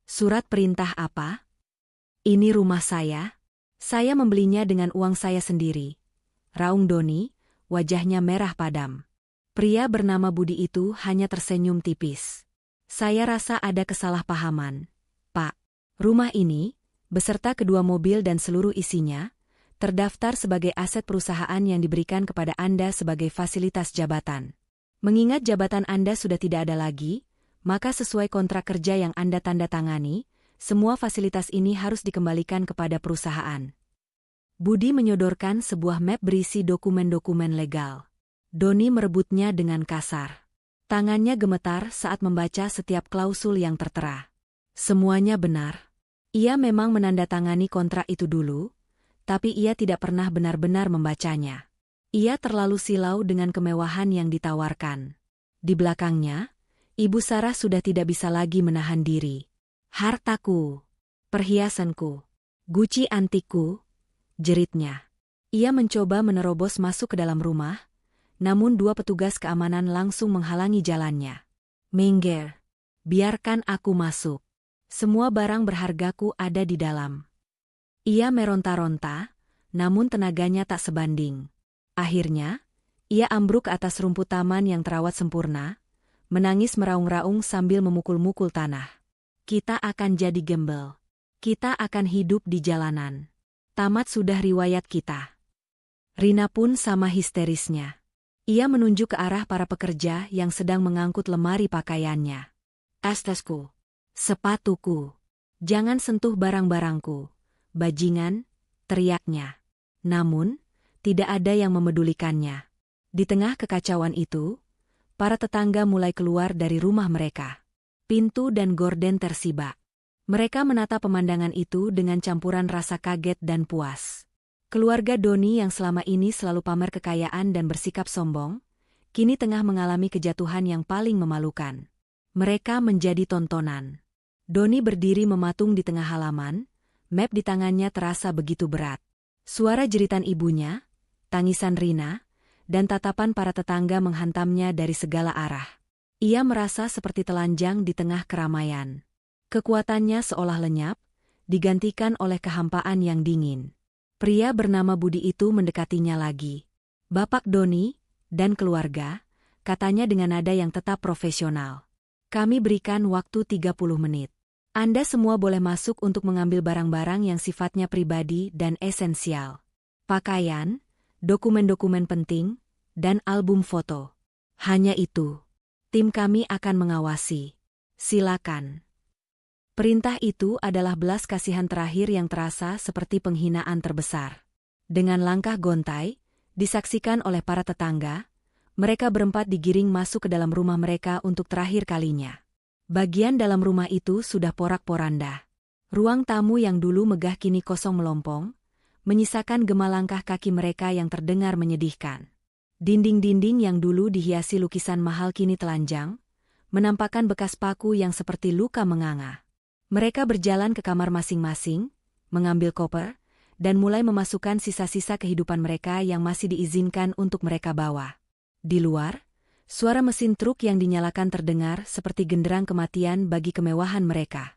"Surat perintah apa?" "Ini rumah saya. Saya membelinya dengan uang saya sendiri," raung Doni, wajahnya merah padam. Pria bernama Budi itu hanya tersenyum tipis. "Saya rasa ada kesalahpahaman, Pak. Rumah ini, beserta kedua mobil dan seluruh isinya, terdaftar sebagai aset perusahaan yang diberikan kepada Anda sebagai fasilitas jabatan. Mengingat jabatan Anda sudah tidak ada lagi, maka sesuai kontrak kerja yang Anda tanda tangani, semua fasilitas ini harus dikembalikan kepada perusahaan." Budi menyodorkan sebuah map berisi dokumen-dokumen legal. Doni merebutnya dengan kasar. Tangannya gemetar saat membaca setiap klausul yang tertera. Semuanya benar. Ia memang menandatangani kontrak itu dulu, tapi ia tidak pernah benar-benar membacanya. Ia terlalu silau dengan kemewahan yang ditawarkan. Di belakangnya, Ibu Sarah sudah tidak bisa lagi menahan diri. "Hartaku, perhiasanku, guci antikku," jeritnya. Ia mencoba menerobos masuk ke dalam rumah, namun dua petugas keamanan langsung menghalangi jalannya. "Minggir, biarkan aku masuk. Semua barang berhargaku ada di dalam." Ia meronta-ronta, namun tenaganya tak sebanding. Akhirnya, ia ambruk ke atas rumput taman yang terawat sempurna, menangis meraung-raung sambil memukul-mukul tanah. "Kita akan jadi gembel. Kita akan hidup di jalanan. Tamat sudah riwayat kita." Rina pun sama histerisnya. Ia menunjuk ke arah para pekerja yang sedang mengangkut lemari pakaiannya. "Tasku, sepatuku. Jangan sentuh barang-barangku, bajingan," teriaknya. Namun, tidak ada yang memedulikannya. Di tengah kekacauan itu, para tetangga mulai keluar dari rumah mereka. Pintu dan gorden tersibak. Mereka menatap pemandangan itu dengan campuran rasa kaget dan puas. Keluarga Doni yang selama ini selalu pamer kekayaan dan bersikap sombong, kini tengah mengalami kejatuhan yang paling memalukan. Mereka menjadi tontonan. Doni berdiri mematung di tengah halaman, map di tangannya terasa begitu berat. Suara jeritan ibunya, tangisan Rina, dan tatapan para tetangga menghantamnya dari segala arah. Ia merasa seperti telanjang di tengah keramaian. Kekuatannya seolah lenyap, digantikan oleh kehampaan yang dingin. Pria bernama Budi itu mendekatinya lagi. "Bapak Doni dan keluarga," katanya dengan nada yang tetap profesional. "Kami berikan waktu 30 menit. Anda semua boleh masuk untuk mengambil barang-barang yang sifatnya pribadi dan esensial. Pakaian, dokumen-dokumen penting, dan album foto. Hanya itu. Tim kami akan mengawasi. Silakan." Perintah itu adalah belas kasihan terakhir yang terasa seperti penghinaan terbesar. Dengan langkah gontai, disaksikan oleh para tetangga, mereka berempat digiring masuk ke dalam rumah mereka untuk terakhir kalinya. Bagian dalam rumah itu sudah porak-poranda. Ruang tamu yang dulu megah kini kosong melompong, menyisakan gema langkah kaki mereka yang terdengar menyedihkan. Dinding-dinding yang dulu dihiasi lukisan mahal kini telanjang, menampakkan bekas paku yang seperti luka menganga. Mereka berjalan ke kamar masing-masing, mengambil koper, dan mulai memasukkan sisa-sisa kehidupan mereka yang masih diizinkan untuk mereka bawa. Di luar, suara mesin truk yang dinyalakan terdengar seperti genderang kematian bagi kemewahan mereka.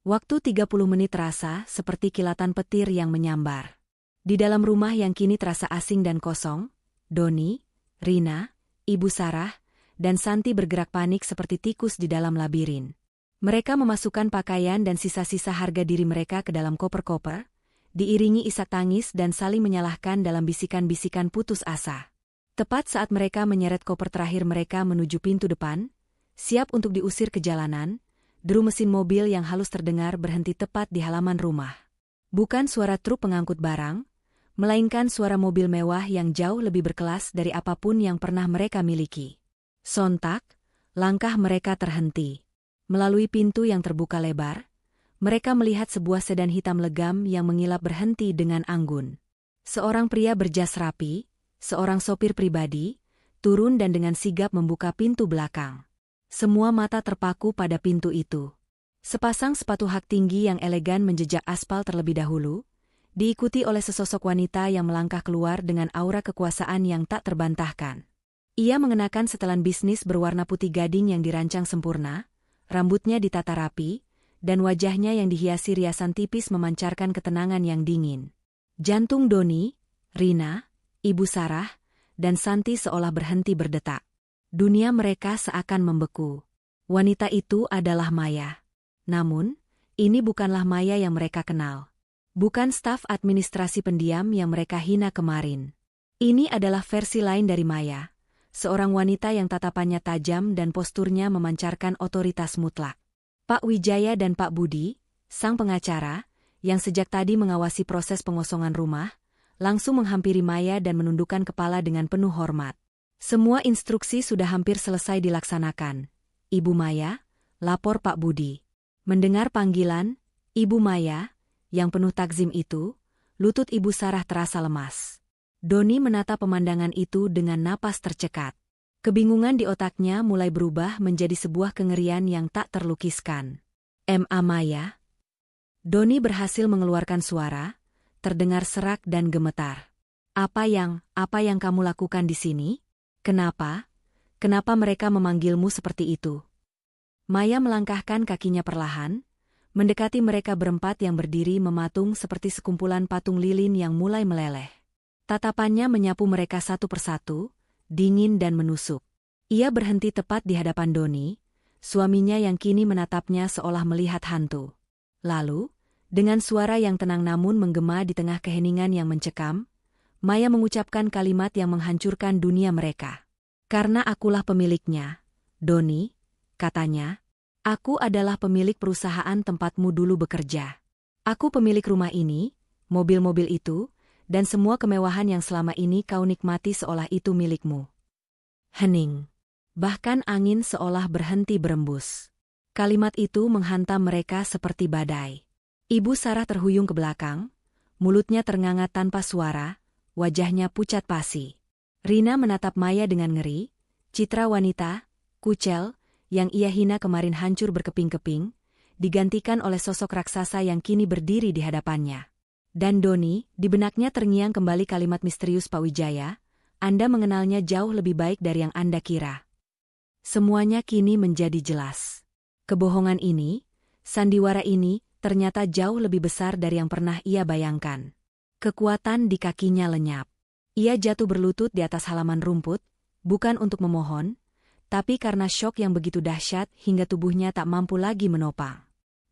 Waktu 30 menit terasa seperti kilatan petir yang menyambar. Di dalam rumah yang kini terasa asing dan kosong, Doni, Rina, Ibu Sarah, dan Santi bergerak panik seperti tikus di dalam labirin. Mereka memasukkan pakaian dan sisa-sisa harga diri mereka ke dalam koper-koper, diiringi isak tangis dan saling menyalahkan dalam bisikan-bisikan putus asa. Tepat saat mereka menyeret koper terakhir mereka menuju pintu depan, siap untuk diusir ke jalanan, deru mesin mobil yang halus terdengar berhenti tepat di halaman rumah. Bukan suara truk pengangkut barang, melainkan suara mobil mewah yang jauh lebih berkelas dari apapun yang pernah mereka miliki. Sontak, langkah mereka terhenti. Melalui pintu yang terbuka lebar, mereka melihat sebuah sedan hitam legam yang mengilap berhenti dengan anggun. Seorang pria berjas rapi, seorang sopir pribadi, turun dan dengan sigap membuka pintu belakang. Semua mata terpaku pada pintu itu. Sepasang sepatu hak tinggi yang elegan menjejak aspal terlebih dahulu, diikuti oleh sesosok wanita yang melangkah keluar dengan aura kekuasaan yang tak terbantahkan. Ia mengenakan setelan bisnis berwarna putih gading yang dirancang sempurna, rambutnya ditata rapi, dan wajahnya yang dihiasi riasan tipis memancarkan ketenangan yang dingin. Jantung Doni, Rina, Ibu Sarah, dan Santi seolah berhenti berdetak. Dunia mereka seakan membeku. Wanita itu adalah Maya. Namun, ini bukanlah Maya yang mereka kenal. Bukan staf administrasi pendiam yang mereka hina kemarin. Ini adalah versi lain dari Maya, seorang wanita yang tatapannya tajam dan posturnya memancarkan otoritas mutlak. Pak Wijaya dan Pak Budi, sang pengacara, yang sejak tadi mengawasi proses pengosongan rumah, langsung menghampiri Maya dan menundukkan kepala dengan penuh hormat. Semua instruksi sudah hampir selesai dilaksanakan. "Ibu Maya," lapor Pak Budi. Mendengar panggilan, "Ibu Maya," yang penuh takzim itu, lutut Ibu Sarah terasa lemas. Doni menatap pemandangan itu dengan napas tercekat. Kebingungan di otaknya mulai berubah menjadi sebuah kengerian yang tak terlukiskan. "Ma Maya?" Doni berhasil mengeluarkan suara, terdengar serak dan gemetar. Apa yang kamu lakukan di sini? Kenapa? Kenapa mereka memanggilmu seperti itu?" Maya melangkahkan kakinya perlahan, mendekati mereka berempat yang berdiri mematung seperti sekumpulan patung lilin yang mulai meleleh. Tatapannya menyapu mereka satu persatu, dingin dan menusuk. Ia berhenti tepat di hadapan Doni, suaminya yang kini menatapnya seolah melihat hantu. Lalu, dengan suara yang tenang namun menggema di tengah keheningan yang mencekam, Maya mengucapkan kalimat yang menghancurkan dunia mereka. "Karena akulah pemiliknya, Doni," katanya. "Aku adalah pemilik perusahaan tempatmu dulu bekerja. Aku pemilik rumah ini, mobil-mobil itu, dan semua kemewahan yang selama ini kau nikmati seolah itu milikmu." Hening. Bahkan angin seolah berhenti berembus. Kalimat itu menghantam mereka seperti badai. Ibu Sarah terhuyung ke belakang, mulutnya ternganga tanpa suara, wajahnya pucat pasi. Rina menatap Maya dengan ngeri, citra wanita, kucel, yang ia hina kemarin hancur berkeping-keping, digantikan oleh sosok raksasa yang kini berdiri di hadapannya. Dan Doni, di benaknya terngiang kembali kalimat misterius Pak Wijaya, Anda mengenalnya jauh lebih baik dari yang Anda kira. Semuanya kini menjadi jelas. Kebohongan ini, sandiwara ini, ternyata jauh lebih besar dari yang pernah ia bayangkan. Kekuatan di kakinya lenyap. Ia jatuh berlutut di atas halaman rumput, bukan untuk memohon, tapi karena syok yang begitu dahsyat hingga tubuhnya tak mampu lagi menopang.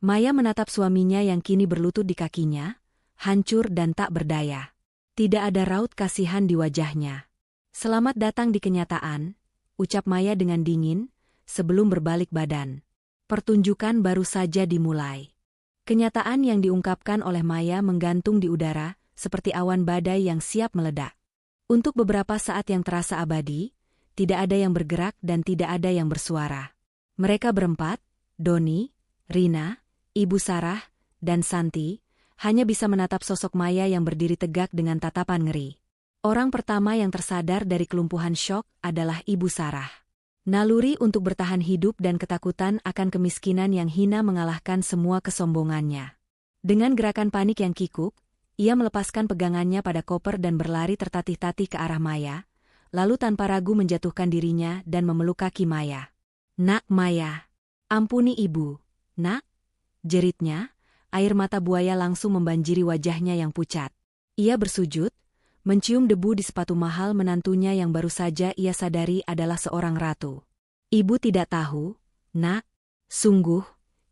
Maya menatap suaminya yang kini berlutut di kakinya, hancur dan tak berdaya. Tidak ada raut kasihan di wajahnya. "Selamat datang di kenyataan," ucap Maya dengan dingin, sebelum berbalik badan. Pertunjukan baru saja dimulai. Kenyataan yang diungkapkan oleh Maya menggantung di udara, seperti awan badai yang siap meledak. Untuk beberapa saat yang terasa abadi, tidak ada yang bergerak dan tidak ada yang bersuara. Mereka berempat, Doni, Rina, Ibu Sarah, dan Santi, hanya bisa menatap sosok Maya yang berdiri tegak dengan tatapan ngeri. Orang pertama yang tersadar dari kelumpuhan syok adalah Ibu Sarah. Naluri untuk bertahan hidup dan ketakutan akan kemiskinan yang hina mengalahkan semua kesombongannya. Dengan gerakan panik yang kikuk, ia melepaskan pegangannya pada koper dan berlari tertatih-tatih ke arah Maya, lalu tanpa ragu menjatuhkan dirinya dan memeluk kaki Maya. "Nak Maya, ampuni ibu, nak," jeritnya, air mata buaya langsung membanjiri wajahnya yang pucat. Ia bersujud, mencium debu di sepatu mahal menantunya yang baru saja ia sadari adalah seorang ratu. "Ibu tidak tahu, nak. Sungguh,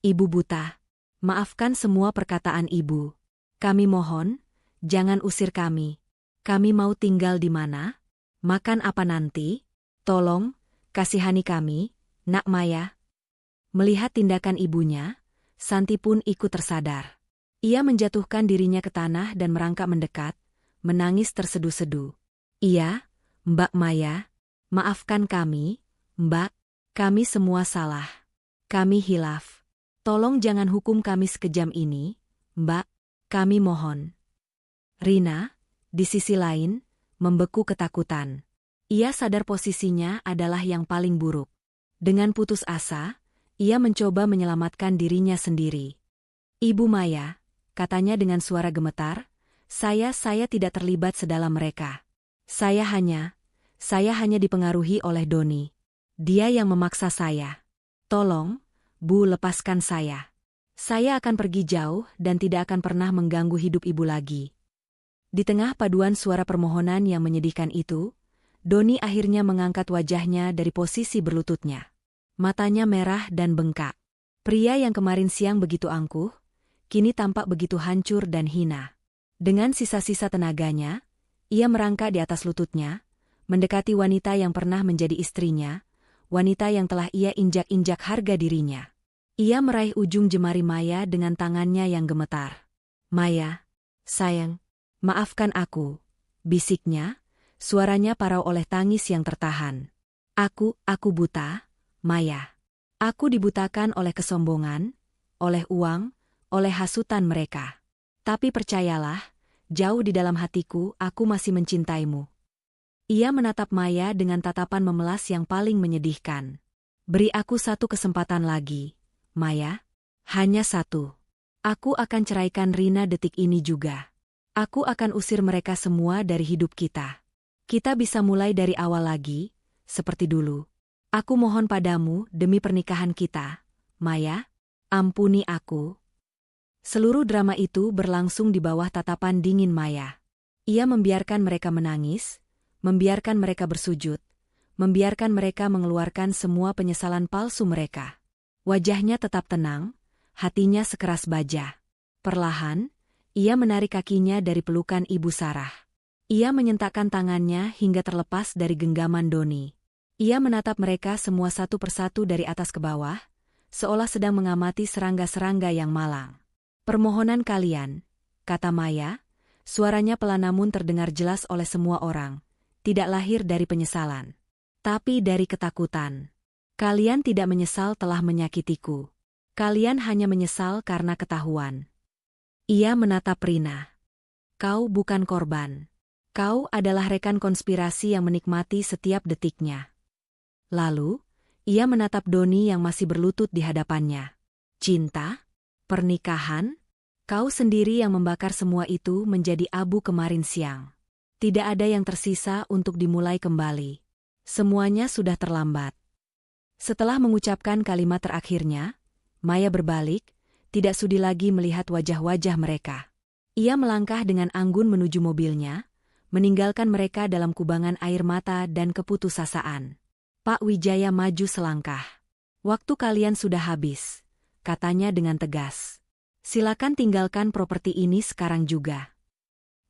ibu buta. Maafkan semua perkataan ibu. Kami mohon, jangan usir kami. Kami mau tinggal di mana? Makan apa nanti? Tolong, kasihani kami, nak Maya." Melihat tindakan ibunya, Santi pun ikut tersadar. Ia menjatuhkan dirinya ke tanah dan merangkak mendekat, menangis tersedu-sedu. "Iya, Mbak Maya, maafkan kami, Mbak. Kami semua salah. Kami hilaf. Tolong jangan hukum kami sekejam ini, Mbak. Kami mohon." Rina, di sisi lain, membeku ketakutan. Ia sadar posisinya adalah yang paling buruk. Dengan putus asa, ia mencoba menyelamatkan dirinya sendiri. "Ibu Maya," katanya dengan suara gemetar, Saya tidak terlibat sedalam mereka. Saya hanya dipengaruhi oleh Doni. Dia yang memaksa saya. Tolong, Bu, lepaskan saya. Saya akan pergi jauh dan tidak akan pernah mengganggu hidup ibu lagi." Di tengah paduan suara permohonan yang menyedihkan itu, Doni akhirnya mengangkat wajahnya dari posisi berlututnya. Matanya merah dan bengkak. Pria yang kemarin siang begitu angkuh, kini tampak begitu hancur dan hina. Dengan sisa-sisa tenaganya, ia merangkak di atas lututnya, mendekati wanita yang pernah menjadi istrinya, wanita yang telah ia injak-injak harga dirinya. Ia meraih ujung jemari Maya dengan tangannya yang gemetar. "Maya, sayang, maafkan aku," bisiknya, suaranya parau oleh tangis yang tertahan. Aku buta, Maya. Aku dibutakan oleh kesombongan, oleh uang, oleh hasutan mereka. Tapi percayalah, jauh di dalam hatiku aku masih mencintaimu." Ia menatap Maya dengan tatapan memelas yang paling menyedihkan. "Beri aku satu kesempatan lagi, Maya. Hanya satu. Aku akan ceraikan Rina detik ini juga. Aku akan usir mereka semua dari hidup kita. Kita bisa mulai dari awal lagi, seperti dulu. Aku mohon padamu demi pernikahan kita, Maya, ampuni aku." Seluruh drama itu berlangsung di bawah tatapan dingin Maya. Ia membiarkan mereka menangis, membiarkan mereka bersujud, membiarkan mereka mengeluarkan semua penyesalan palsu mereka. Wajahnya tetap tenang, hatinya sekeras baja. Perlahan, ia menarik kakinya dari pelukan Ibu Sarah. Ia menyentakkan tangannya hingga terlepas dari genggaman Doni. Ia menatap mereka semua satu persatu dari atas ke bawah, seolah sedang mengamati serangga-serangga yang malang. "Permohonan kalian," kata Maya, suaranya pelan namun terdengar jelas oleh semua orang, "tidak lahir dari penyesalan, tapi dari ketakutan. Kalian tidak menyesal telah menyakitiku. Kalian hanya menyesal karena ketahuan." Ia menatap Rina. "Kau bukan korban. Kau adalah rekan konspirasi yang menikmati setiap detiknya." Lalu, ia menatap Doni yang masih berlutut di hadapannya. "Cinta? Pernikahan? Kau sendiri yang membakar semua itu menjadi abu kemarin siang. Tidak ada yang tersisa untuk dimulai kembali. Semuanya sudah terlambat. Setelah mengucapkan kalimat terakhirnya, Maya berbalik, tidak sudi lagi melihat wajah-wajah mereka. Ia melangkah dengan anggun menuju mobilnya, meninggalkan mereka dalam kubangan air mata dan keputusasaan. Pak Wijaya maju selangkah. "Waktu kalian sudah habis," katanya dengan tegas. "Silakan tinggalkan properti ini sekarang juga."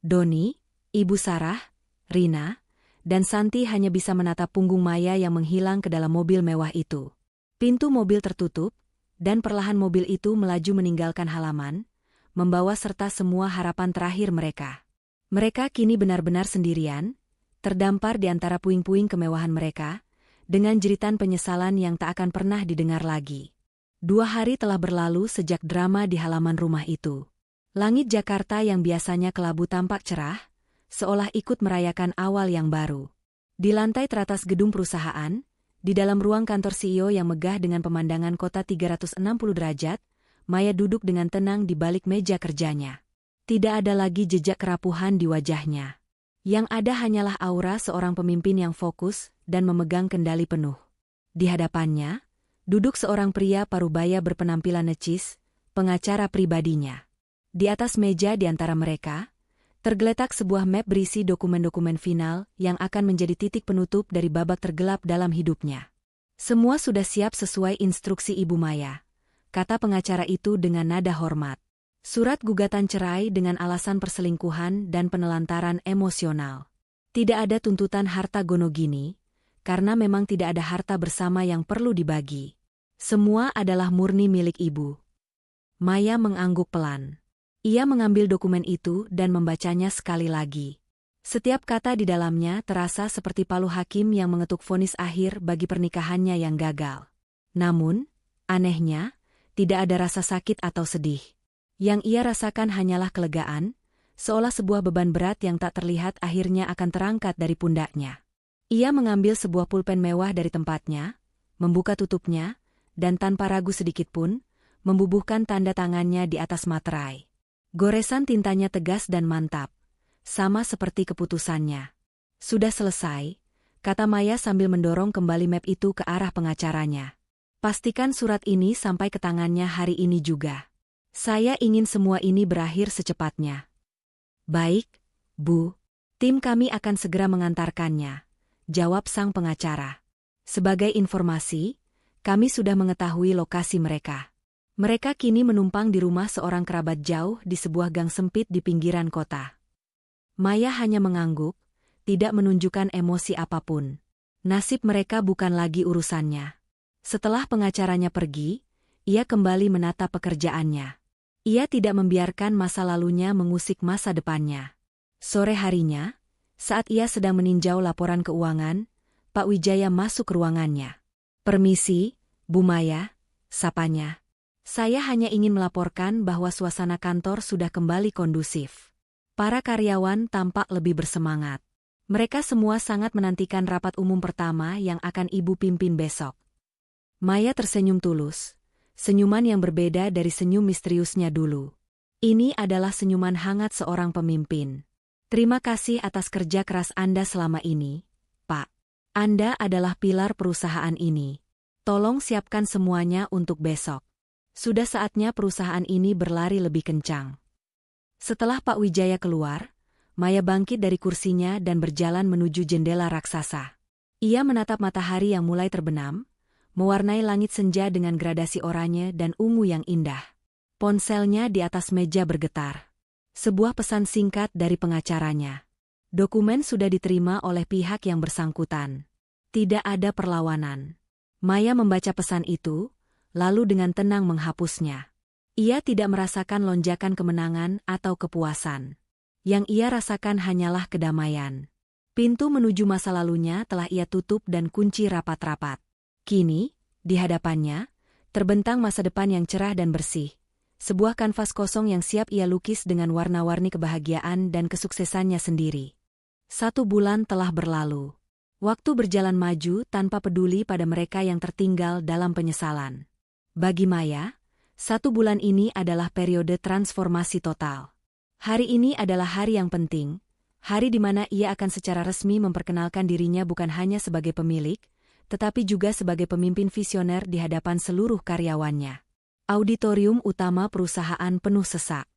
Doni, Ibu Sarah, Rina, dan Santi hanya bisa menatap punggung Maya yang menghilang ke dalam mobil mewah itu. Pintu mobil tertutup, dan perlahan mobil itu melaju meninggalkan halaman, membawa serta semua harapan terakhir mereka. Mereka kini benar-benar sendirian, terdampar di antara puing-puing kemewahan mereka, dengan jeritan penyesalan yang tak akan pernah didengar lagi. 2 hari telah berlalu sejak drama di halaman rumah itu. Langit Jakarta yang biasanya kelabu tampak cerah, seolah ikut merayakan awal yang baru. Di lantai teratas gedung perusahaan, di dalam ruang kantor CEO yang megah dengan pemandangan kota 360 derajat, Maya duduk dengan tenang di balik meja kerjanya. Tidak ada lagi jejak kerapuhan di wajahnya. Yang ada hanyalah aura seorang pemimpin yang fokus dan memegang kendali penuh. Di hadapannya, duduk seorang pria parubaya berpenampilan necis, pengacara pribadinya. Di atas meja di antara mereka, tergeletak sebuah map berisi dokumen-dokumen final yang akan menjadi titik penutup dari babak tergelap dalam hidupnya. "Semua sudah siap sesuai instruksi Ibu Maya," kata pengacara itu dengan nada hormat. "Surat gugatan cerai dengan alasan perselingkuhan dan penelantaran emosional. Tidak ada tuntutan harta gono gini, karena memang tidak ada harta bersama yang perlu dibagi. Semua adalah murni milik Ibu." Maya mengangguk pelan. Ia mengambil dokumen itu dan membacanya sekali lagi. Setiap kata di dalamnya terasa seperti palu hakim yang mengetuk vonis akhir bagi pernikahannya yang gagal. Namun, anehnya, tidak ada rasa sakit atau sedih. Yang ia rasakan hanyalah kelegaan, seolah sebuah beban berat yang tak terlihat akhirnya akan terangkat dari pundaknya. Ia mengambil sebuah pulpen mewah dari tempatnya, membuka tutupnya, dan tanpa ragu sedikitpun, membubuhkan tanda tangannya di atas materai. Goresan tintanya tegas dan mantap, sama seperti keputusannya. "Sudah selesai," kata Maya sambil mendorong kembali map itu ke arah pengacaranya. "Pastikan surat ini sampai ke tangannya hari ini juga. Saya ingin semua ini berakhir secepatnya." "Baik, Bu. Tim kami akan segera mengantarkannya," jawab sang pengacara. "Sebagai informasi, kami sudah mengetahui lokasi mereka. Mereka kini menumpang di rumah seorang kerabat jauh di sebuah gang sempit di pinggiran kota." Maya hanya mengangguk, tidak menunjukkan emosi apapun. Nasib mereka bukan lagi urusannya. Setelah pengacaranya pergi, ia kembali menatap pekerjaannya. Ia tidak membiarkan masa lalunya mengusik masa depannya. Sore harinya, saat ia sedang meninjau laporan keuangan, Pak Wijaya masuk ke ruangannya. "Permisi, Bu Maya," sapanya. "Saya hanya ingin melaporkan bahwa suasana kantor sudah kembali kondusif. Para karyawan tampak lebih bersemangat. Mereka semua sangat menantikan rapat umum pertama yang akan Ibu pimpin besok." Maya tersenyum tulus, senyuman yang berbeda dari senyum misteriusnya dulu. Ini adalah senyuman hangat seorang pemimpin. "Terima kasih atas kerja keras Anda selama ini, Pak. Anda adalah pilar perusahaan ini. Tolong siapkan semuanya untuk besok. Sudah saatnya perusahaan ini berlari lebih kencang." Setelah Pak Wijaya keluar, Maya bangkit dari kursinya dan berjalan menuju jendela raksasa. Ia menatap matahari yang mulai terbenam, mewarnai langit senja dengan gradasi oranye dan ungu yang indah. Ponselnya di atas meja bergetar. Sebuah pesan singkat dari pengacaranya. Dokumen sudah diterima oleh pihak yang bersangkutan. Tidak ada perlawanan. Maya membaca pesan itu, lalu dengan tenang menghapusnya. Ia tidak merasakan lonjakan kemenangan atau kepuasan. Yang ia rasakan hanyalah kedamaian. Pintu menuju masa lalunya telah ia tutup dan kunci rapat-rapat. Kini, di hadapannya, terbentang masa depan yang cerah dan bersih. Sebuah kanvas kosong yang siap ia lukis dengan warna-warni kebahagiaan dan kesuksesannya sendiri. 1 bulan telah berlalu. Waktu berjalan maju tanpa peduli pada mereka yang tertinggal dalam penyesalan. Bagi Maya, 1 bulan ini adalah periode transformasi total. Hari ini adalah hari yang penting, Hari di mana ia akan secara resmi memperkenalkan dirinya bukan hanya sebagai pemilik, tetapi juga sebagai pemimpin visioner di hadapan seluruh karyawannya. Auditorium utama perusahaan penuh sesak.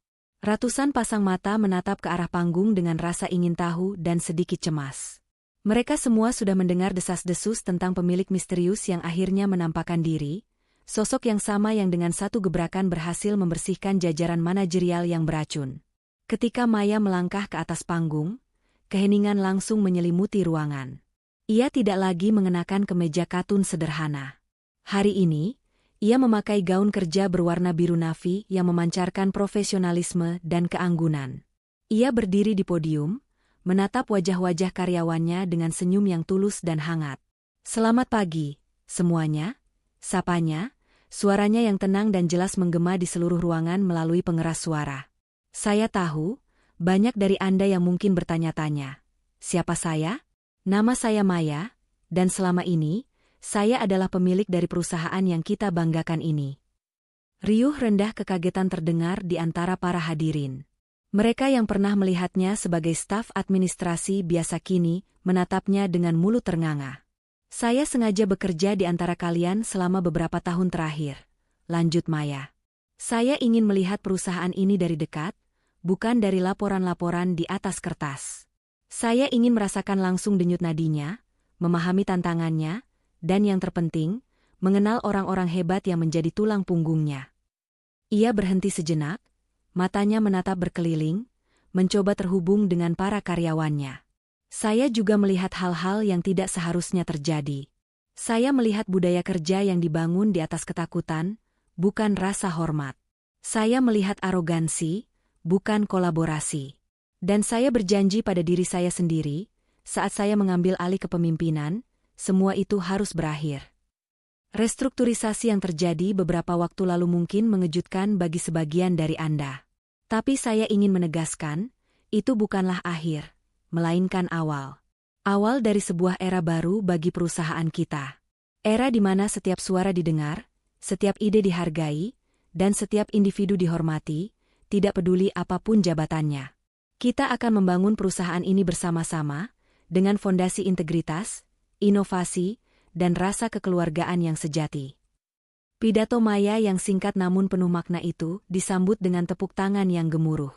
Ratusan pasang mata menatap ke arah panggung dengan rasa ingin tahu dan sedikit cemas. Mereka semua sudah mendengar desas-desus tentang pemilik misterius yang akhirnya menampakkan diri, sosok yang sama yang dengan satu gebrakan berhasil membersihkan jajaran manajerial yang beracun. Ketika Maya melangkah ke atas panggung, keheningan langsung menyelimuti ruangan. Ia tidak lagi mengenakan kemeja katun sederhana. Hari ini, ia memakai gaun kerja berwarna biru navy yang memancarkan profesionalisme dan keanggunan. Ia berdiri di podium, menatap wajah-wajah karyawannya dengan senyum yang tulus dan hangat. "Selamat pagi, semuanya," sapanya, suaranya yang tenang dan jelas menggema di seluruh ruangan melalui pengeras suara. "Saya tahu, banyak dari Anda yang mungkin bertanya-tanya, siapa saya? Nama saya Maya, dan selama ini, saya adalah pemilik dari perusahaan yang kita banggakan ini." Riuh rendah kekagetan terdengar di antara para hadirin. Mereka yang pernah melihatnya sebagai staf administrasi biasa kini menatapnya dengan mulut ternganga. "Saya sengaja bekerja di antara kalian selama beberapa tahun terakhir," lanjut Maya. "Saya ingin melihat perusahaan ini dari dekat, bukan dari laporan-laporan di atas kertas. Saya ingin merasakan langsung denyut nadinya, memahami tantangannya, dan yang terpenting, mengenal orang-orang hebat yang menjadi tulang punggungnya." Ia berhenti sejenak, matanya menatap berkeliling, mencoba terhubung dengan para karyawannya. "Saya juga melihat hal-hal yang tidak seharusnya terjadi. Saya melihat budaya kerja yang dibangun di atas ketakutan, bukan rasa hormat. Saya melihat arogansi, bukan kolaborasi. Dan saya berjanji pada diri saya sendiri, saat saya mengambil alih kepemimpinan, semua itu harus berakhir." Restrukturisasi yang terjadi beberapa waktu lalu mungkin mengejutkan bagi sebagian dari Anda. Tapi saya ingin menegaskan, itu bukanlah akhir, melainkan awal. Awal dari sebuah era baru bagi perusahaan kita. Era di mana setiap suara didengar, setiap ide dihargai, dan setiap individu dihormati, tidak peduli apapun jabatannya. Kita akan membangun perusahaan ini bersama-sama, dengan fondasi integritas, inovasi, dan rasa kekeluargaan yang sejati. Pidato Maya yang singkat namun penuh makna itu disambut dengan tepuk tangan yang gemuruh.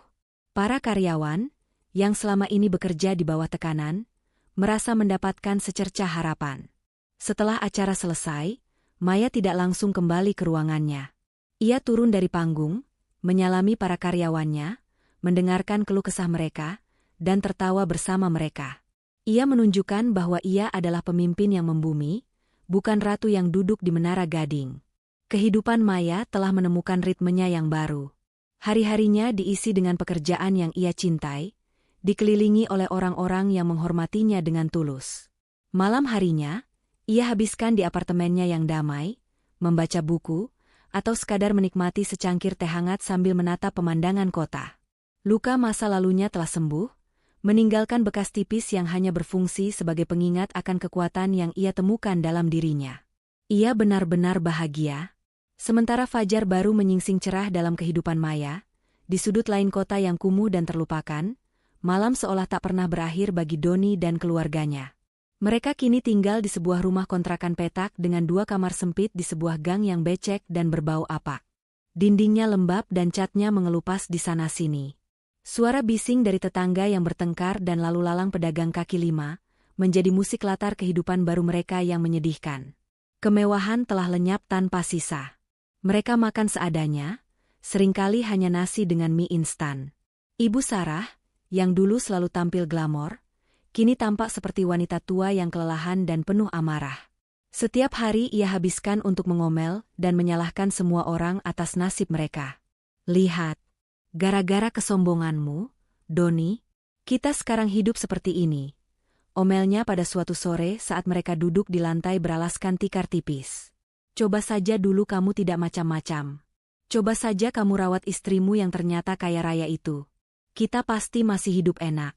Para karyawan, yang selama ini bekerja di bawah tekanan, merasa mendapatkan secercah harapan. Setelah acara selesai, Maya tidak langsung kembali ke ruangannya. Ia turun dari panggung, menyalami para karyawannya, mendengarkan keluh kesah mereka, dan tertawa bersama mereka. Ia menunjukkan bahwa ia adalah pemimpin yang membumi, bukan ratu yang duduk di menara gading. Kehidupan Maya telah menemukan ritmenya yang baru. Hari-harinya diisi dengan pekerjaan yang ia cintai, dikelilingi oleh orang-orang yang menghormatinya dengan tulus. Malam harinya, ia habiskan di apartemennya yang damai, membaca buku, atau sekadar menikmati secangkir teh hangat sambil menatap pemandangan kota. Luka masa lalunya telah sembuh, meninggalkan bekas tipis yang hanya berfungsi sebagai pengingat akan kekuatan yang ia temukan dalam dirinya. Ia benar-benar bahagia. Sementara fajar baru menyingsing cerah dalam kehidupan Maya, di sudut lain kota yang kumuh dan terlupakan, malam seolah tak pernah berakhir bagi Doni dan keluarganya. Mereka kini tinggal di sebuah rumah kontrakan petak dengan 2 kamar sempit di sebuah gang yang becek dan berbau apak. Dindingnya lembab dan catnya mengelupas di sana-sini. Suara bising dari tetangga yang bertengkar dan lalu lalang pedagang kaki lima, menjadi musik latar kehidupan baru mereka yang menyedihkan. Kemewahan telah lenyap tanpa sisa. Mereka makan seadanya, seringkali hanya nasi dengan mie instan. Ibu Sarah, yang dulu selalu tampil glamor, kini tampak seperti wanita tua yang kelelahan dan penuh amarah. Setiap hari ia habiskan untuk mengomel dan menyalahkan semua orang atas nasib mereka. "Lihat. Gara-gara kesombonganmu, Doni, kita sekarang hidup seperti ini," omelnya pada suatu sore saat mereka duduk di lantai beralaskan tikar tipis. "Coba saja dulu kamu tidak macam-macam. Coba saja kamu rawat istrimu yang ternyata kaya raya itu. Kita pasti masih hidup enak."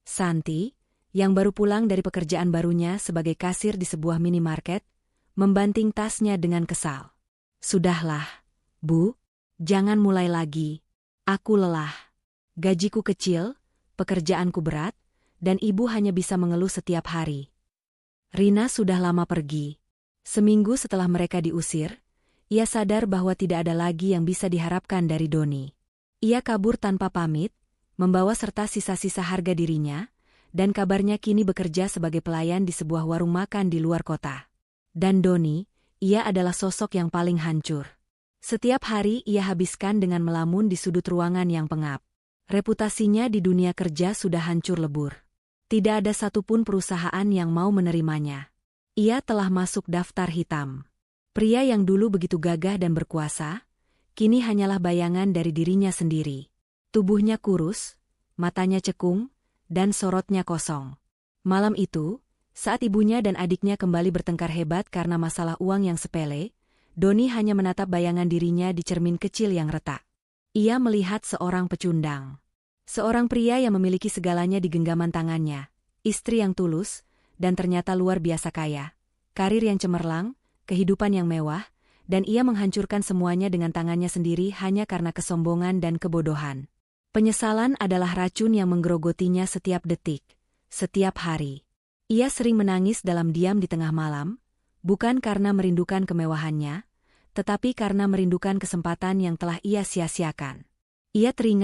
Santi, yang baru pulang dari pekerjaan barunya sebagai kasir di sebuah minimarket, membanting tasnya dengan kesal. "Sudahlah, Bu, jangan mulai lagi. Aku lelah. Gajiku kecil, pekerjaanku berat, dan ibu hanya bisa mengeluh setiap hari. Rina sudah lama pergi. Seminggu setelah mereka diusir, ia sadar bahwa tidak ada lagi yang bisa diharapkan dari Doni. Ia kabur tanpa pamit, membawa serta sisa-sisa harga dirinya, dan kabarnya kini bekerja sebagai pelayan di sebuah warung makan di luar kota. Dan Doni, ia adalah sosok yang paling hancur. Setiap hari ia habiskan dengan melamun di sudut ruangan yang pengap. Reputasinya di dunia kerja sudah hancur lebur. Tidak ada satupun perusahaan yang mau menerimanya. Ia telah masuk daftar hitam. Pria yang dulu begitu gagah dan berkuasa, kini hanyalah bayangan dari dirinya sendiri. Tubuhnya kurus, matanya cekung, dan sorotnya kosong. Malam itu, saat ibunya dan adiknya kembali bertengkar hebat karena masalah uang yang sepele, Doni hanya menatap bayangan dirinya di cermin kecil yang retak. Ia melihat seorang pecundang. Seorang pria yang memiliki segalanya di genggaman tangannya, istri yang tulus, dan ternyata luar biasa kaya, karir yang cemerlang, kehidupan yang mewah, dan ia menghancurkan semuanya dengan tangannya sendiri hanya karena kesombongan dan kebodohan. Penyesalan adalah racun yang menggerogotinya setiap detik, setiap hari. Ia sering menangis dalam diam di tengah malam, bukan karena merindukan kemewahannya, tetapi karena merindukan kesempatan yang telah ia sia-siakan. Ia teringat